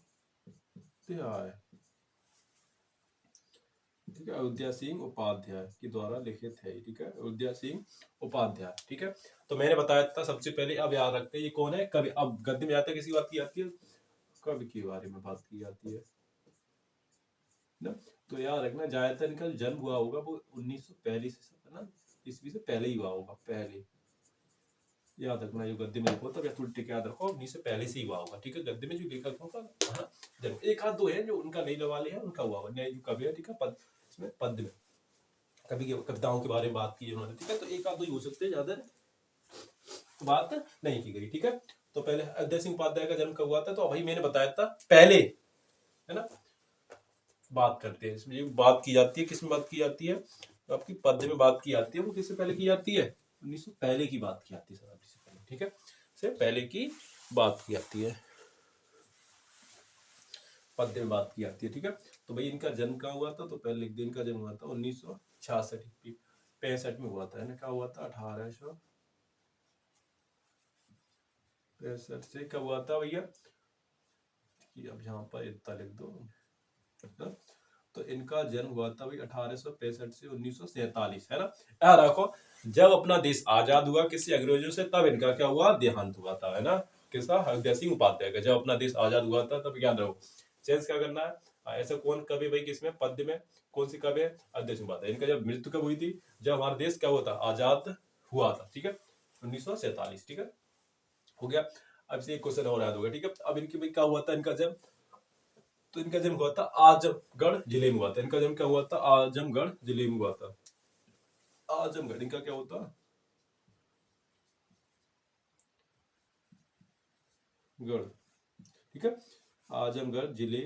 ठीक है, अयोध्या सिंह उपाध्याय के द्वारा लिखित है, ठीक है, अयोध्या सिंह उपाध्याय, ठीक है। तो मैंने बताया था सबसे पहले, अब याद रखते हैं ये कौन है, कवि। अब गद्य में जाते किसी बात की जाती है, कवि के बारे में बात की जाती है ना। तो याद रखना ज्यादातर इनका जन्म हुआ होगा वो 1900 पहले से, है ना, ईस्वी से पहले ही हुआ होगा, पहले याद रखना, जो गद्य में लिखो तब या थोड़ी टिक याद रखो, 1900 से पहले से ही हुआ होगा, ठीक है। गद्य में जो लेखकों का जन्म एक हाथ दो है जो उनका नहीं वाले हैं उनका हुआ होगा, जो कवि है, ठीक है, पद इसमें पद्य में कवि की कविताओं के बारे में बात की उन्होंने, ठीक है। तो एक आध दो ही हो सकते हैं, ज्यादा बात नहीं की गई, ठीक है। तो पहले अयोध्या सिंह उपाध्याय का जन्म कब हुआ था, तो अभी मैंने बताया था पहले, है ना। बात करते हैं इसमें, बात की जाती है, किसमें बात की जाती है, तो आपकी पद्य में बात की जाती है, वो किससे पहले की जाती है, 1900 पहले की बात की जाती है शताब्दी से पहले, ठीक है, से पहले की बात की जाती है, पद्य में बात की जाती है, ठीक है। तो भाई इनका जन्म कहाँ हुआ था, तो पहले लिख दे, इनका जन्म हुआ था 1966 65 में हुआ था, है ना, क्या हुआ था 1865 से, कब हुआ था भैया, अब यहाँ पर इतना लिख दो ना? तो इनका जन्म हुआ था भाई 1865 से 1947, है ना। याद रखो जब अपना देश आजाद हुआ किसी अंग्रेजों से, तब इनका क्या हुआ, देहांत हुआ था, है ना। किसका? हरदयाल सिंह उपाध्याय का। जब अपना देश आजाद हुआ था तब याद रहो चेंज क्या करना है। ऐसा कौन कवि भाई किसमें पद्य में कौन सी कवि है? हरदयाल सिंह उपाध्याय। इनका जब मृत्यु कब हुई थी? जब हमारा देश क्या हुआ था? आजाद हुआ था। ठीक है, 1947। ठीक है, हो गया। अब से एक क्वेश्चन और याद होगा। ठीक है, अब इनकी भाई क्या हुआ था इनका जन्म? तो इनका जन्म हुआ था आजमगढ़ जिले में हुआ था। इनका जन्म क्या हुआ था? आजमगढ़ जिले में हुआ था। आजमगढ़ इनका क्या होता? गढ़। ठीक है, आजमगढ़ जिले।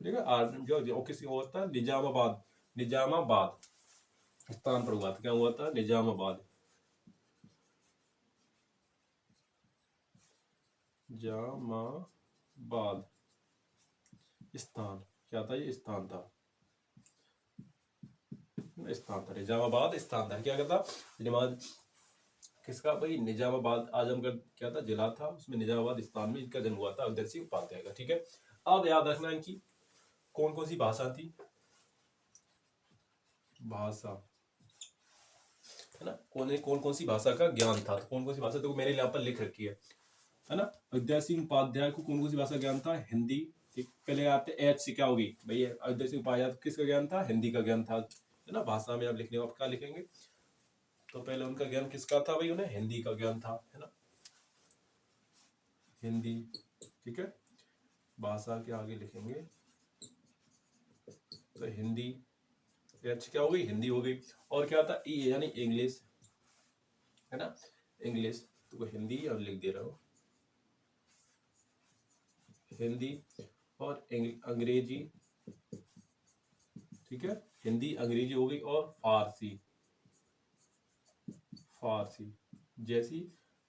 ठीक है, आजमगढ़ और किसी और था निजामाबाद। निजामाबाद स्थान पर हुआ था। क्या हुआ था? निजामाबाद। जामाबाद स्थान क्या था? ये स्थान था। स्थान था निजामाबाद स्थान था। क्या कहता? निजामाबाद किसका भाई? निजामाबाद। आजमगढ़ क्या था? जिला था, उसमें निजामाबाद स्थान में इनका जन्म हुआ था हरदयाल सिंह उपाध्याय का। ठीक है, अब याद रखना इनकी कौन कौन सी भाषा थी। भाषा है ना, कौन कौन सी भाषा का ज्ञान था। तो कौन कौन सी भाषा तो मैंने यहाँ पर लिख रखी है ना। हरदयाल सिंह उपाध्याय को कौन कौन सी भाषा ज्ञान था? हिंदी। ठीक, पहले आते एच से क्या होगी भैया? हरदयाल सिंह उपाध्याय किसका ज्ञान था? हिंदी का ज्ञान था, है ना। भाषा में आप लिखने आप क्या लिखेंगे? तो पहले उनका ज्ञान किसका था भाई? उन्हें हिंदी का ज्ञान था, है ना, हिंदी। ठीक है, भाषा के आगे लिखेंगे तो हिंदी। एच क्या हो गई? हिंदी हो गई। और क्या था? ई यानी इंग्लिश, है ना, इंग्लिश। तो हिंदी और लिख दे रहा हूँ हिंदी और अंग्रेजी। ठीक है, हिंदी अंग्रेजी हो गई। और फारसी। फारसी जैसी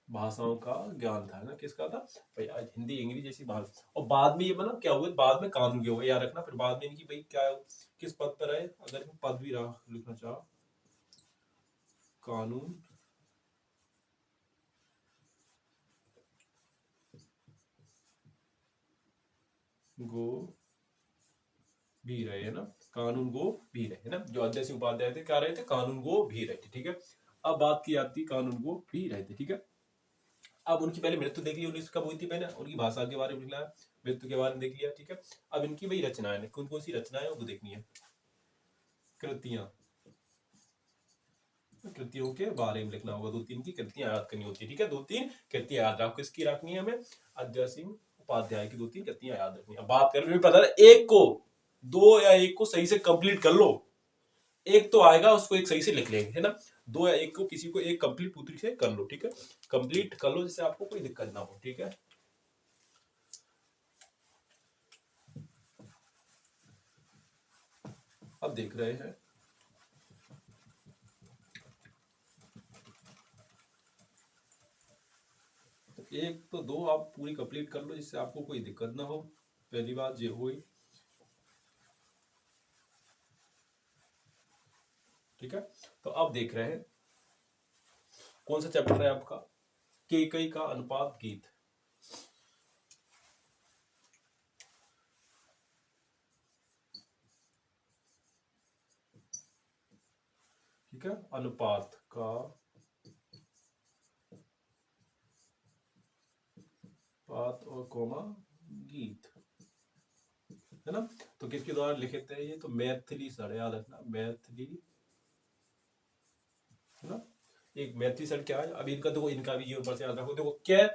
भाषाओं का ज्ञान था, है ना। किसका था भाई? आज हिंदी अंग्रेजी जैसी भाषा। और बाद में ये मतलब क्या हुआ? बाद में कानून के हुआ, याद रखना। फिर बाद में इनकी भाई क्या किस पद पर है? अगर पद भी रहा लिखना चाहो, कानून गो भी रहे, है ना, कानून गो भी रहे, है ना। जो अध्यक्ष उपाध्याय थे क्या रहे थे? कानून गो भी रहे थे। ठीक है, अब बात की जाती है कानून गो भी रहे थे। ठीक है, अब उनकी पहले मृत्यु देख ली, उन्नीस कब हुई थी? पहले उनकी भाषा के बारे में लिखना है, मृत्यु के बारे में देख लिया। ठीक है, अब इनकी वही रचनाएं कौन कौन सी रचनाएं वो देखनी है। कृतियां, कृतियों के बारे में लिखना होगा। दो तीन की कृतियां याद करनी होती है। ठीक है, दो तीन कृतियां याद रखो। किसकी रखनी है हमें? अध्यय सिंह उपाध्याय की दो तीन कृतियां याद रखनी है। बात कर रहे पता है एक को दो या एक को सही से कंप्लीट कर लो। एक तो आएगा उसको एक सही से लिख लेंगे, है ना। दो या एक को किसी को एक कंप्लीट पूरी से कर लो। ठीक है, कंप्लीट कर लो जिससे आपको कोई दिक्कत ना हो। ठीक है, अब देख रहे हैं तो एक तो दो आप पूरी कंप्लीट कर लो जिससे आपको कोई दिक्कत ना हो। पहली बात ये हुई। ठीक है, तो अब देख रहे हैं कौन सा चैप्टर है आपका? केकई का अनुपात गीत। ठीक है, अनुपात का पात और कोमा गीत, है ना। तो किसके द्वारा लिखित है ये? तो मैथिली सर, याद रखना मैथिली, है ना। एक मैथिली सर क्या है? अब इनका देखो, इनका भी ये ऊपर से याद रखो। देखो क्या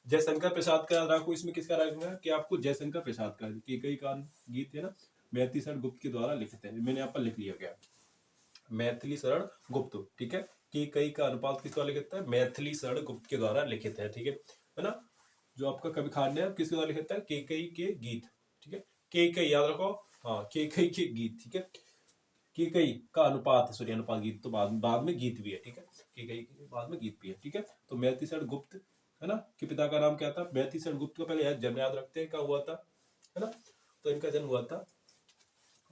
जयशंकर प्रसाद का याद रखो। इसमें किसका रखना है कि आपको? जयशंकर प्रसाद का केकई का गीत, है ना, मैथिली शरण गुप्त के द्वारा लिखित है। मैंने यहाँ पर लिख लिया गया मैथिली शरण गुप्त। ठीक है, केकई का अनुपात किस द्वारा लिखित है? मैथिली शरण गुप्त के द्वारा लिखित है। ठीक है ना। जो आपका कवि खांडे है किसके द्वारा लिखित है? केकई के गीत। ठीक है, केकई याद रखो। हाँ, केकई के गीत। ठीक है, केकई का अनुपात, सॉरी अनुपात, गीत तो बाद में गीत भी है। ठीक है, केकई के बाद में गीत भी है। ठीक है, तो मैथिलीशरण गुप्त, है ना, के पिता का नाम क्या था? मैथिलीशरण गुप्त का पहले जन्म याद रखते हैं, क्या हुआ था, है ना। तो इनका जन्म हुआ था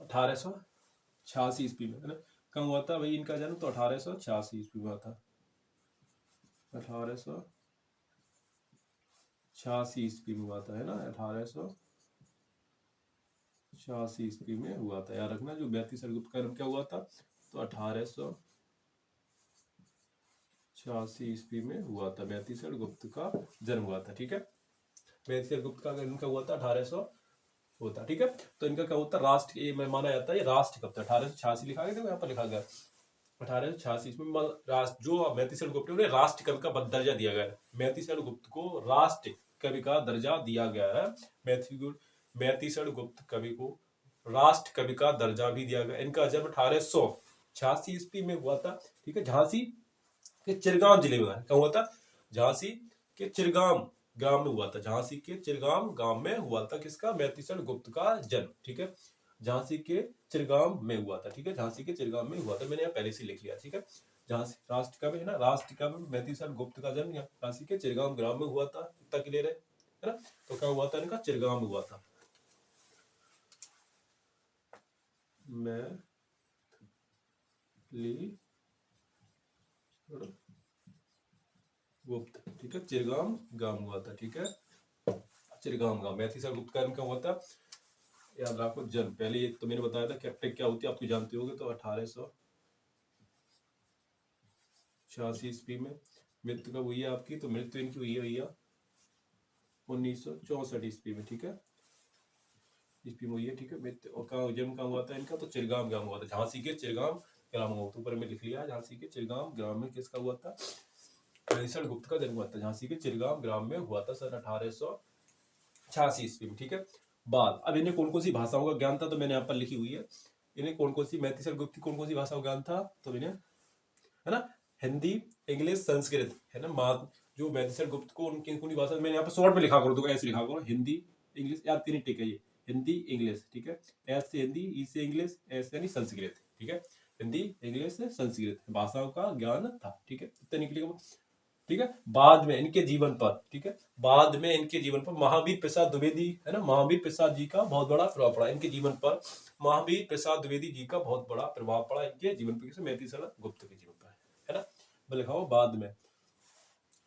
1886 ईस्वी में, है ना। कब हुआ था भाई इनका जन्म? तो 1886 ईस्वी में हुआ था। 1886 ईस्वी में हुआ था, है ना। 1886 ईस्वी में हुआ था, याद रखना। जो मैथिलीशरण गुप्त का जन्म क्या हुआ था? तो 1886 86 ईस्वी में हुआ था, मैतीसर गुप्त का जन्म हुआ था। ठीक है, मैतीसर गुप्त का जन्म कब हुआ था? 1800 होता। ठीक है, तो इनका क्या होता है? राष्ट्र, ये माना जाता है ये राष्ट्र कब था? 1886 लिखा गया, देखो यहाँ पर लिखा गया 1886 में राष्ट्र, जो मैतीसर गुप्त उन्हें राष्ट्र कवि का दर्जा दिया गया है। मैतीसर गुप्त को राष्ट्र कवि का दर्जा दिया गया है। मैतीसर गुप्त कवि को राष्ट्र कवि का दर्जा भी दिया गया। इनका जन्म 1886 ईस्वी में हुआ था। ठीक है, झांसी के चिरगांव जिले में हुआ। क्या हुआ था? झांसी के चिरगांव ग्राम में हुआ था। झांसी के चिरगांव गांव में हुआ था किसका? मैतीसर गुप्त का जन्म। ठीक है, झांसी के चिरगांव में हुआ था। ठीक है, झांसी के चिरगांव में हुआ था, मैंने यहाँ पहले से लिख लिया। ठीक है, झांसी राष्ट्र कवि है ना, राष्ट्र कवि मैतीसर गुप्त का जन्म झांसी के चिरगांव ग्राम में हुआ था। इतना क्लियर है ना? तो क्या हुआ था? इनका चिरगांव में हुआ था। मैं गुप्त, ठीक है, चिरगांव गांव हुआ था। ठीक है, चिरगांव गांव। मैतीसर गुप्त का क्या हुआ था? याद रखो जन्म। पहले ये तो मैंने बताया था कैप्टेक क्या होती है, आपको जानते होगे। तो 1886 ईस्वी में। मृत्यु कब हुई है आपकी? तो मृत्यु इनकी हुई है भैया 1964 ईस्वी में। ठीक है, ईस्वी में हुई है। ठीक है, मृत्यु और कहाँ जन्म कहाँ हुआ था इनका? तो चिरगांव गांव हुआ था, झांसी के चिरगांव ग्राम हुआ। तो ऊपर में लिख लिया झांसी के चिरगांव ग्राम में किसका हुआ था? मैतीसर गुप्त का जन्म हुआ था। झांसी के चिरगांव ग्राम में हुआ था सन 1886 ईस्वी में। ठीक है, बाद अब इन्हें कौन कौन सी भाषाओं का ज्ञान था? तो मैंने यहाँ पर लिखी हुई है। इन्हें कौन कौन सी, मैतीसर गुप्त की कौन कौन सी भाषाओं का ज्ञान था? तो इन्हें है ना हिंदी, इंग्लिश, संस्कृत है ना। जो मैतीसर गुप्त को उनकी कौन भाषा, मैंने यहाँ पर शॉर्ट में लिखा करो तो ऐसे लिखा करो, हिंदी इंग्लिश, यार तीन टिक है ये, हिंदी इंग्लिश। ठीक है, एस से हिंदी, ई से इंग्लिश, एस यानी संस्कृत। ठीक है, हिंदी इंग्लिश संस्कृत भाषाओं का ज्ञान था। ठीक है, इतने निकलेगा। ठीक है, बाद में इनके जीवन पर, ठीक है, बाद में इनके जीवन पर महावीर प्रसाद द्विवेदी है ना, महावीर प्रसाद जी का बहुत बड़ा प्रभाव पड़ा इनके जीवन पर। महावीर प्रसाद द्विवेदी जी का बहुत बड़ा प्रभाव पड़ा इनके जीवन पर, किसे? मैतीसर गुप्त के जीवन पर, है ना। लिखाओ बाद में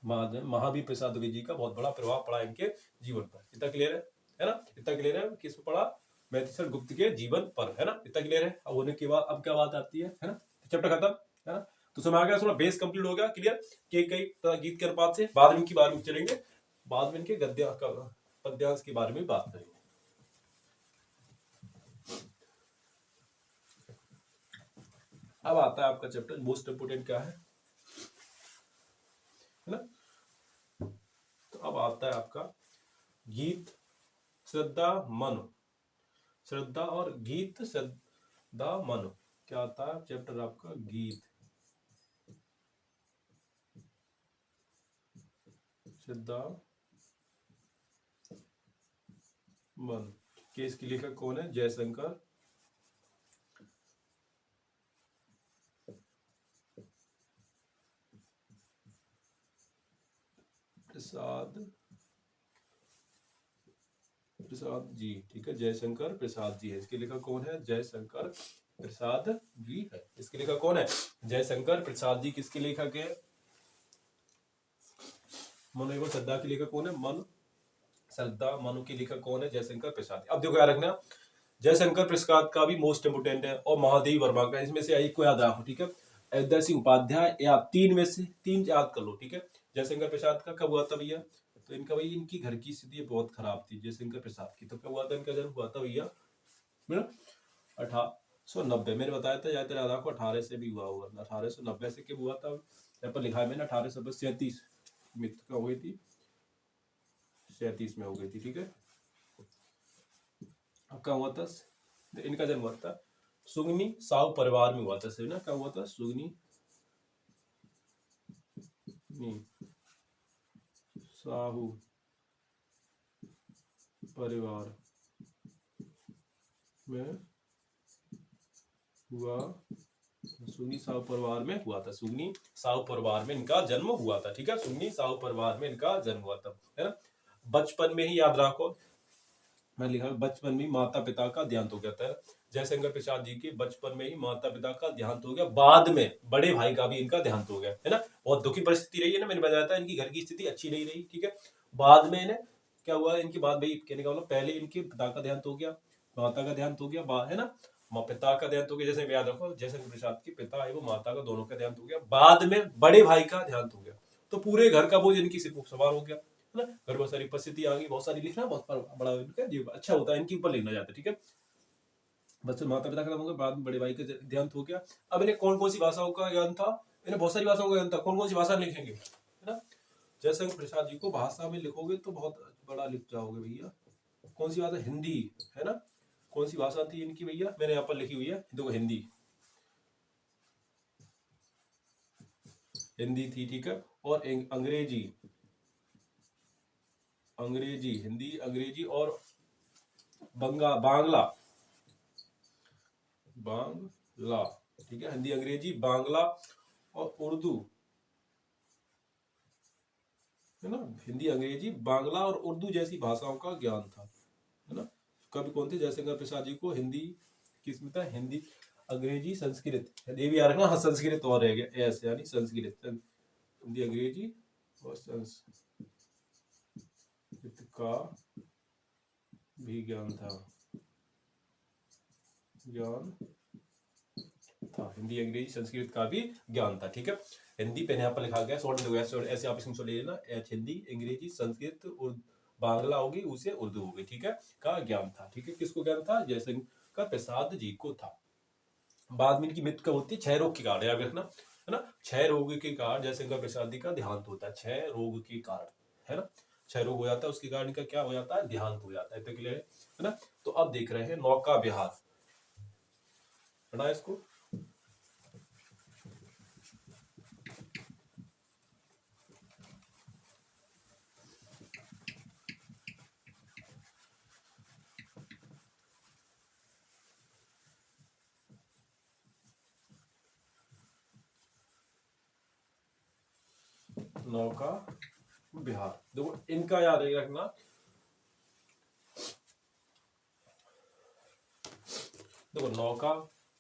महावीर प्रसाद द्विवेदी जी का बहुत बड़ा प्रभाव पड़ा इनके जीवन पर। इतना क्लियर है ना? इतना क्लियर है किस पर पड़ा? मैतीसर गुप्त के जीवन पर, है ना। इतना क्लियर है। अब होने के बाद अब क्या बात आती है ना, चैप्टर खत्म, है ना। तो समझ आ गया, थोड़ा बेस कंप्लीट हो गया, क्लियर। के कई गीत के अनुपात से बाद में इनके बारे में चलेंगे, बाद में इनके गद्य पद्यांश के बारे में बात करेंगे। अब आता है आपका चैप्टर मोस्ट इंपोर्टेंट क्या है ना। तो अब आता है आपका गीत, श्रद्धा, मन। श्रद्धा और गीत, श्रद्धा मन। क्या आता है चैप्टर आपका? गीत, श्रद्धा, मन। के इसके लेखक कौन है? जयशंकर प्रसाद जी। ठीक है, जयशंकर प्रसाद जी है इसके लेखक। कौन है? जयशंकर प्रसाद जी है इसके लेखक। कौन है? जयशंकर प्रसाद जी किसके लेखक है? मनो एवं श्रद्धा के लेखक कौन है? मन, श्रद्धा, मनु के लेखक कौन है? जयशंकर प्रसाद। अब देखो याद रखना, जयशंकर प्रसाद का भी मोस्ट इंपोर्टेंट है और महादेवी वर्मा का, इसमें से एक को याद रखो। ठीक है, अयोध्या सिंह उपाध्याय, या तीन में से तीन याद कर लो। ठीक है, जयशंकर प्रसाद का कब हुआ था भैया? तो इनका भाई, इनकी घर की स्थिति बहुत खराब थी जयशंकर प्रसाद की। तो कब हुआ था इनका जन्म? हुआ था भैया 1890। मैंने बताया था याद रखो, 18 से भी हुआ होगा, 1890 से कब हुआ था? यहाँ पर लिखा है मैंने 1837 मृत्यु का हो गई थी, 37 में हो गई थी। ठीक है, अब क्या हुआ था? इनका जन्म हुआ था सुगनी साहू परिवार में हुआ था, सही ना। क्या हुआ था? सुगनी साहू परिवार में हुआ, सुगनी साहू परिवार में हुआ था। सुगनी साहू परिवार में इनका जन्म हुआ था। ठीक है, सुगनी साहू परिवार में इनका जन्म हुआ था, है ना। बचपन में ही याद रखो, मैं लिखा बचपन में माता पिता का देहांत हो गया था। जयशंकर प्रसाद जी के बचपन में ही माता पिता का देहांत हो गया, बाद में बड़े भाई का भी इनका देहांत हो गया, है ना। बहुत दुखी परिस्थिति रही है ना, मैंने बताया था इनकी घर की स्थिति अच्छी नहीं रही। ठीक है, बाद में इन्हें क्या हुआ, इनकी बात भाई कहने का मतलब, पहले इनके पिता का देहांत हो गया, माता का देहांत हो गया, है ना। पिता का देहांत हो गया, जैसे याद रखो जयशंकर प्रसाद के पिता एवं माता का दोनों का देहांत हो गया, बाद में बड़े भाई का देहांत हो गया, तो पूरे घर का बोझ इनकी सिर्फ सवार हो गया, है ना। घर बहुत सारी परिस्थिति आ गई, बहुत सारी लिखना बहुत बड़ा इनका जीव अच्छा होता है, इनके ऊपर लिखना जाता है, ठीक है। बस माता पिता का होगा, बाद में बड़े भाई का देहांत हो गया। अब इन्हें कौन कौन सी भाषाओं का ज्ञान था, इन्हें बहुत सारी भाषाओं का ज्ञान था, कौन कौन सी भाषा लिखेंगे, है ना। जयशंकर प्रसाद जी को भाषा में लिखोगे तो बहुत बड़ा लिख जाओगे भैया। कौन सी भाषा, हिंदी, है ना। कौन सी भाषा थी इनकी भैया, मैंने यहाँ पर लिखी हुई है, देखो हिंदी, हिंदी थी, ठीक है। और अंग्रेजी, अंग्रेजी, हिंदी, अंग्रेजी और बांग्ला, बांग्ला, ठीक है। हिंदी, अंग्रेजी, बांग्ला और उर्दू, है ना। हिंदी, अंग्रेजी, बांग्ला और उर्दू जैसी भाषाओं का ज्ञान था, है ना। कवि कौन थे, जयशंकर प्रसाद जी को हिंदी किसमें था, हिंदी, अंग्रेजी, संस्कृत, ये भी याद रखना, हाँ संस्कृत और रह गया ऐसे, यानी संस्कृत, हिंदी, अंग्रेजी और संस्कृत का भी ज्ञान था, ज्ञान था, हिंदी, अंग्रेजी, संस्कृत का भी ज्ञान था, ठीक है। हिंदी पे यहाँ पर लिखा गया, शॉर्ट में ऐसे आप इसमें ले लेना, हिंदी, अंग्रेजी, संस्कृत और बांग्ला होगी, उसे उर्दू होगी, ठीक है, का ज्ञान था, ठीक है। किसको ज्ञान था, जयशंकर प्रसाद जी को था। बाद में इनकी मृत्यु कब होती है, क्षय रोग के कारण, याद रखना, है ना। क्षय रोग के कारण जयशंकर प्रसाद जी का देहांत होता है, क्षय रोग के कारण, है ना। क्षय रोग हो जाता है, उसके कारण इनका क्या हो जाता है, देहांत हो जाता है, तो क्लियर है ना। तो अब देख रहे हैं नौका विहार, पढ़ा इसको, नौका विहार, देखो इनका याद रखना, देखो नौका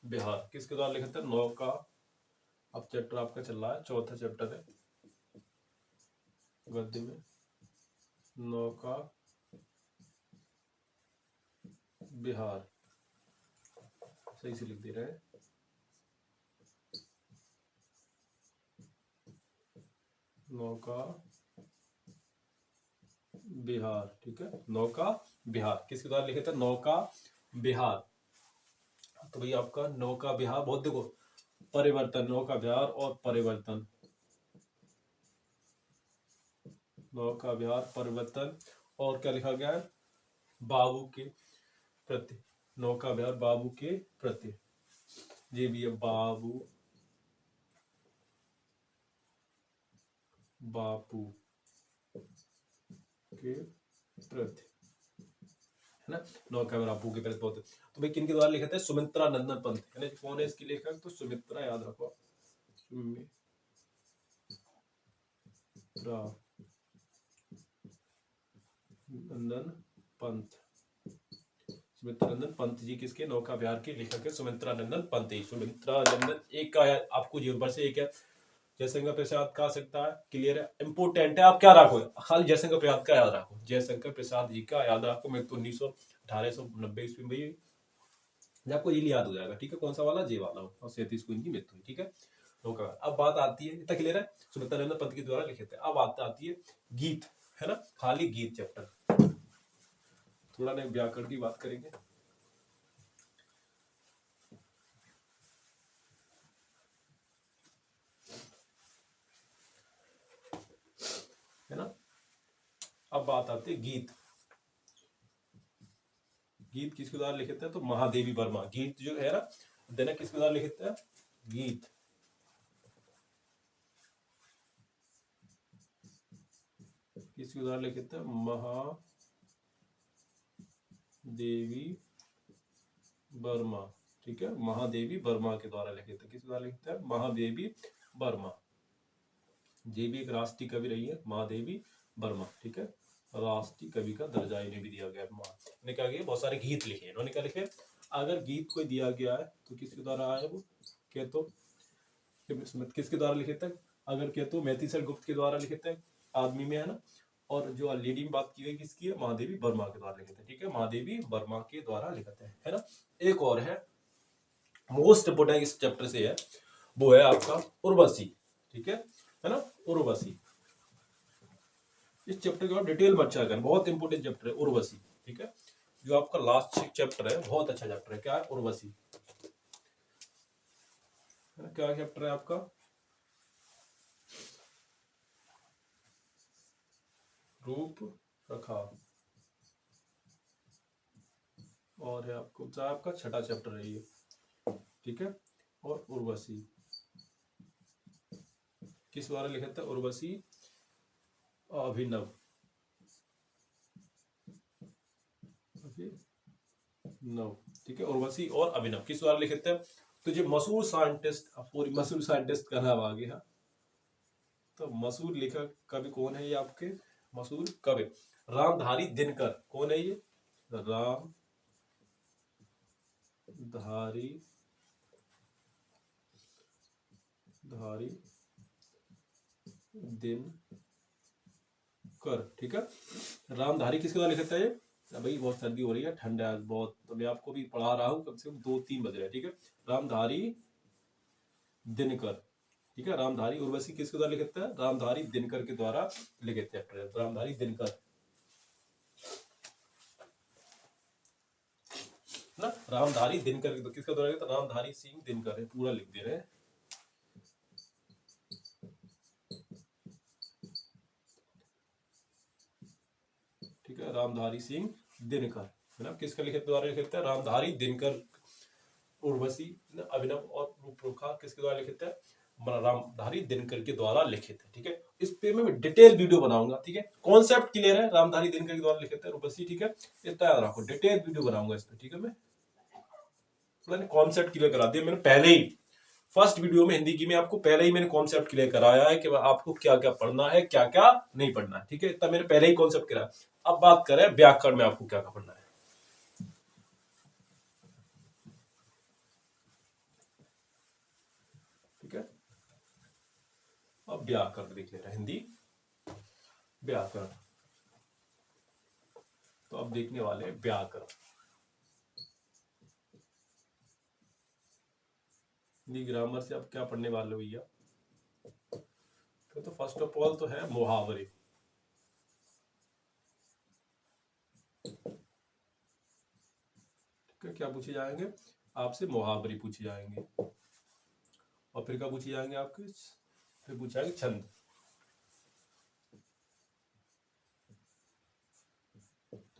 विहार किसके द्वारा लिखा था, नौका, अब चैप्टर आपका चल रहा है, चौथा चैप्टर है गद्य में, नौका विहार, सही से लिख दे रहे हैं, नौका विहार, ठीक है। नौका विहार किसके द्वारा लिखे थे, नौका विहार, तो भैया आपका नौका विहार, बहुत देखो परिवर्तन, नौका विहार और परिवर्तन, नौका विहार, परिवर्तन, और क्या लिखा गया है, बाबू के प्रति, नौका विहार बाबू के प्रति, ये भी है, बाबू, बापू के प्रति, है ना। नौका विहार बापू के प्रति बहुत, तो भाई किन के द्वारा लिखा था, सुमित्रा नंदन पंत, है ना। कौन है इसकी लेखक, तो सुमित्रा, याद रखो, सुमित्रा नंदन पंत, सुमित्रा नंदन पंत जी किसके, नौका विहार के लेखक है सुमित्रा नंदन पंत ही, सुमित्रा नंदन, एक का आपको जीवन भर से एक है, जयशंकर प्रसाद का सकता है, क्लियर है, इंपोर्टेंट है, आप क्या रखो, खाली जयशंकर प्रसाद का याद रखो, जयशंकर प्रसाद जी का याद रखो, मैं तो 1890 ईस्वी में, आपको ये याद हो जाएगा, ठीक है, कौन सा वाला, जे वाला, और 37 को इनकी मृत्यु हुई, ठीक है। नौका, अब बात आती है, इतना क्लियर है, सुमित्रा नंदन पंत के द्वारा लिखे थे। अब बात आती है गीत, है ना, खाली गीत चैप्टर, थोड़ा ना व्याकरण की बात करेंगे, है ना। अब बात आती है गीत, गीत किसके द्वारा लिखे थे, तो महादेवी वर्मा, गीत जो है ना, देना किसके द्वारा लिखे थे, गीत, किसके द्वारा लिखे थे, महादेवी वर्मा, ठीक है, महादेवी वर्मा के द्वारा लिखे थे, किसके द्वारा लिखे थे, महादेवी वर्मा, ये भी एक राष्ट्रीय कवि रही है, महादेवी वर्मा, ठीक है, राष्ट्रीय कवि का दर्जा इन्हें भी दिया गया, इन्होंने क्या किया, बहुत सारे गीत लिखे, इन्होंने क्या लिखे, अगर गीत कोई दिया गया है तो किसके द्वारा आया वो, क्या तो किसके द्वारा लिखे थे, अगर क्या तो मैथिसर गुप्त के द्वारा लिखे थे, आदमी में, है ना। और जो लेडी में बात की गई किसकी है, महादेवी वर्मा के द्वारा लिखे थे, ठीक है, महादेवी वर्मा के द्वारा लिखे थे, है ना। एक और है मोस्ट इंपोर्टेंट इस चैप्टर से है वो है आपका उर्वशी, ठीक है ना, उर्वशी। इस चैप्टर के बाद डिटेल में अच्छा कर, बहुत इंपोर्टेंट चैप्टर है उर्वशी, ठीक है। जो आपका लास्ट चैप्टर है बहुत अच्छा चैप्टर है, क्या है, उर्वशी, क्या चैप्टर है आपका, रूप रखाव, और है आपको चाहे आपका छठा चैप्टर है ये, ठीक है। और उर्वशी किस द्वारा लिखा था, उर्वशी अभिनव, अभिनव, ठीक है। उर्वशी और अभिनव किस द्वारा लिखे थे, तो जो मशहूर साइंटिस्ट, पूरी मशहूर साइंटिस्ट का नाम आ गया, तो मशहूर लेखक कवि कौन है ये आपके, मशहूर कवि रामधारी दिनकर, कौन है ये, रामधारी धारी दिनकर, ठीक है। रामधारी किसके द्वारा लिखा था ये, भाई बहुत सर्दी हो रही है, ठंड है आज बहुत, तो मैं आपको भी पढ़ा रहा हूँ कम से कम 2-3 बज रहे हैं, ठीक है। रामधारी दिनकर, ठीक है। रामधारी उर्वशी किसके द्वारा लिखते हैं, रामधारी दिनकर के द्वारा लिखते हैं, रामधारी दिनकर ना, रामधारी दिनकर किसका द्वारा लिखते, रामधारी सिंह दिनकर है, पूरा लिख दे रहे हैं, ठीक है। रामधारी सिंह दिनकर है ना, किसका लिखित द्वारा लिखते हैं, रामधारी दिनकर। उर्वशी अभिनव और रूपरेखा किसके द्वारा लिखित है, रामधारी दिनकर के द्वारा लिखित है, ठीक है। इस पे मैं डिटेल वीडियो बनाऊंगा, ठीक है। कॉन्सेप्ट क्लियर है, रामधारी दिनकर के द्वारा लिखित है उर्वशी, ठीक है। इतना याद रखो, डिटेल वीडियो बनाऊंगा इस पे, ठीक है। मैंने कॉन्सेप्ट क्लियर करा दिया, मैंने पहले ही फर्स्ट वीडियो में हिंदी की में आपको पहले ही मैंने कॉन्सेप्ट क्लियर कराया है कि आपको क्या क्या पढ़ना है, क्या क्या नहीं पढ़ना है, ठीक है। इतना मैंने पहले ही कॉन्सेप्ट कराया। अब बात करें व्याकरण में आपको क्या क्या पढ़ना है, ठीक है। अब व्याकरण देख लेते हैं, हिंदी व्याकरण, तो अब देखने वाले हैं व्याकरण, हिंदी ग्रामर से अब क्या पढ़ने वाले हो भैया, तो फर्स्ट ऑफ ऑल तो है मुहावरे, ठीक है। क्या पूछे जाएंगे आपसे, मुहावरे पूछे जाएंगे, और फिर क्या पूछे जाएंगे आपके, फिर पूछा जाएंगे छंद,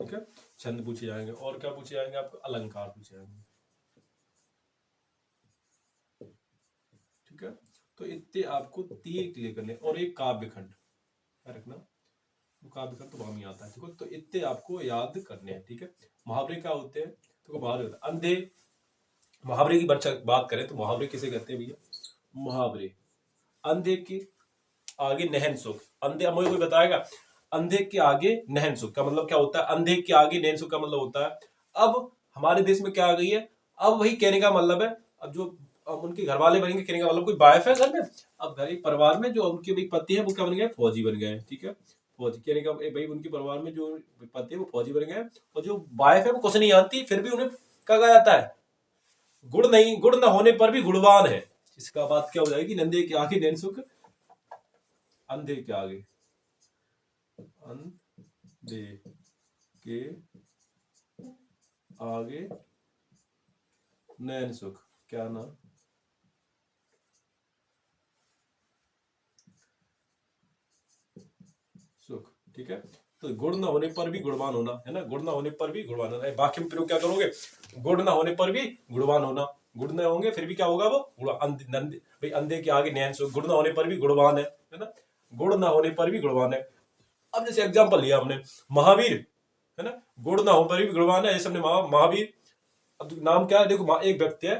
ठीक है। छंद पूछे जाएंगे, और क्या पूछे जाएंगे आपको, अलंकार पूछे जाएंगे, ठीक है। तो इतने आपको 3 क्लियर करने, और एक काव्य खंड रखना, काव्य खंड तो वहां ही आता है, ठीक है। तो इतने आपको याद करने हैं, ठीक है। मुहावरे क्या होते हैं, तो मुहावरे होते हैं अंधे, मुहावरे की बात करें तो मुहावरे किसे कहते हैं भैया, मुहावरे अंधे के आगे नहन सुख, अंधे, मुझे कोई बताएगा, अंधे के आगे नहन सुख का मतलब क्या होता है, अंधे के आगे नहन सुख का मतलब होता है, अब हमारे देश में क्या आ गई है, अब वही कहने का मतलब है, अब जो अब उनके घर वाले बनेंगे, कहने का मतलब कोई वाइफ है घर में, अब घर परिवार में जो उनके भाई पति है वो क्या बन गए, फौजी बन गए, ठीक है। फौजी कहने का भाई उनके परिवार में जो पति है वो फौजी बन गए, और जो वाइफ है वो कुछ नहीं आती, फिर भी उन्हें क्या कहा जाता है, गुड़ नहीं, गुड़ न होने पर भी गुणवान है। इसका बात क्या हो जाएगी, नंदे के आगे नैन सुख, अंधे के आगे, अंधे के आगे नैन सुख, क्या नाम, सुख, ठीक है। तो गुण न होने पर भी गुणवान होना है ना, गुण न होने पर भी गुणवान होना, वाक्य में प्रयोग क्या करोगे, गुण न होने पर भी गुणवान होना, गुण न होंगे फिर भी क्या होगा वो भाई अंधे के आगे नैन सुख, गुण न होने पर भी गुणवान है ना, गुण न होने पर भी गुणवान है। अब जैसे एग्जाम्पल लिया हमने महावीर, है ना, गुण न होने पर भी गुणवान है, जैसे हमने महावीर, अब नाम क्या है देखो, एक व्यक्ति है,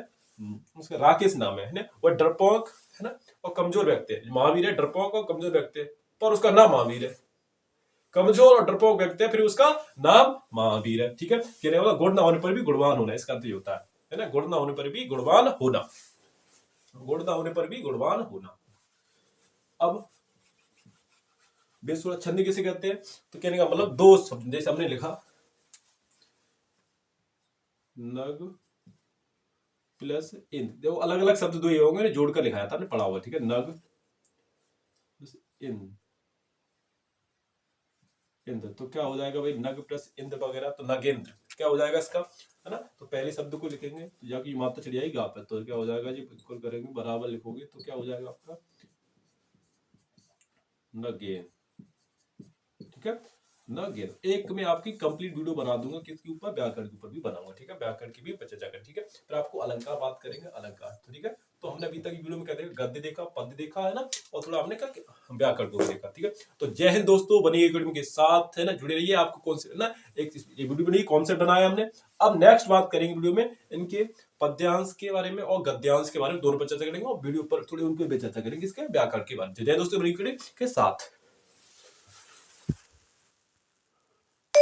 उसका राकेश नाम है ना, वो डरपोक है ना, और कमजोर व्यक्ति है, महावीर है, डरपोक और कमजोर व्यक्ति है, पर उसका नाम महावीर है, कमजोर और डरपोक व्यक्ति है, फिर उसका नाम महावीर है, ठीक है। कहने वाला गुण ना होने पर भी गुणवान होना, इसका अर्थ ये होता है ना, गुण ना होने पर भी गुणवान होना, गुण ना होने पर भी गुणवान होना। अब बेसुरा छंद किसे कहते हैं, तो कहने का मतलब 2 शब्द, जैसे हमने लिखा नग प्लस इंद, देखो अलग अलग शब्द दो ये होंगे, जोड़कर लिखाया था, आपने पढ़ा हुआ, ठीक है। नग प्लस इंद, इंद्र, तो क्या हो जाएगा भाई, नग प्लस इंद्र वगैरह, तो नगेंद्र क्या हो जाएगा इसका, है ना। तो पहले शब्द को लिखेंगे तो जाके मात्रा चढ़ जाएगी गा पे, तो क्या हो जाएगा जी, बिल्कुल करेंगे बराबर लिखोगे तो क्या हो जाएगा आपका नगेन, ठीक है। न गेंद। एक मैं आपकी कंप्लीट वीडियो बना दूंगा किसके ऊपर, व्याकरण के ऊपर भी बनाऊंगा, ठीक है। व्याकरण की भी चर्चा करें, ठीक है। फिर आपको अलंकार बात करेंगे, अलंकार, तो ठीक है। तो हमने अभी तक वीडियो में क्या देखा, गद्य देखा, पद्य देखा, है ना, और थोड़ा हमने क्या व्याकरण को भी देखा, ठीक है। तो जय हिंद दोस्तों, बनी एकेडमी के साथ, है ना, जुड़े रहिए। आपको कौन से ना एक ये वीडियो बनी, कॉन्सेप्ट बनाया हमने। अब नेक्स्ट बात करेंगे वीडियो में इनके पद्यांश के बारे में और गद्यांश के बारे में, दोनों पर चर्चा करेंगे, और वीडियो पर थोड़ी उनके भी चर्चा करेंगे, इसके व्याकरण के बारे में। जय दोस्तों, बनी एकेडमी के साथ।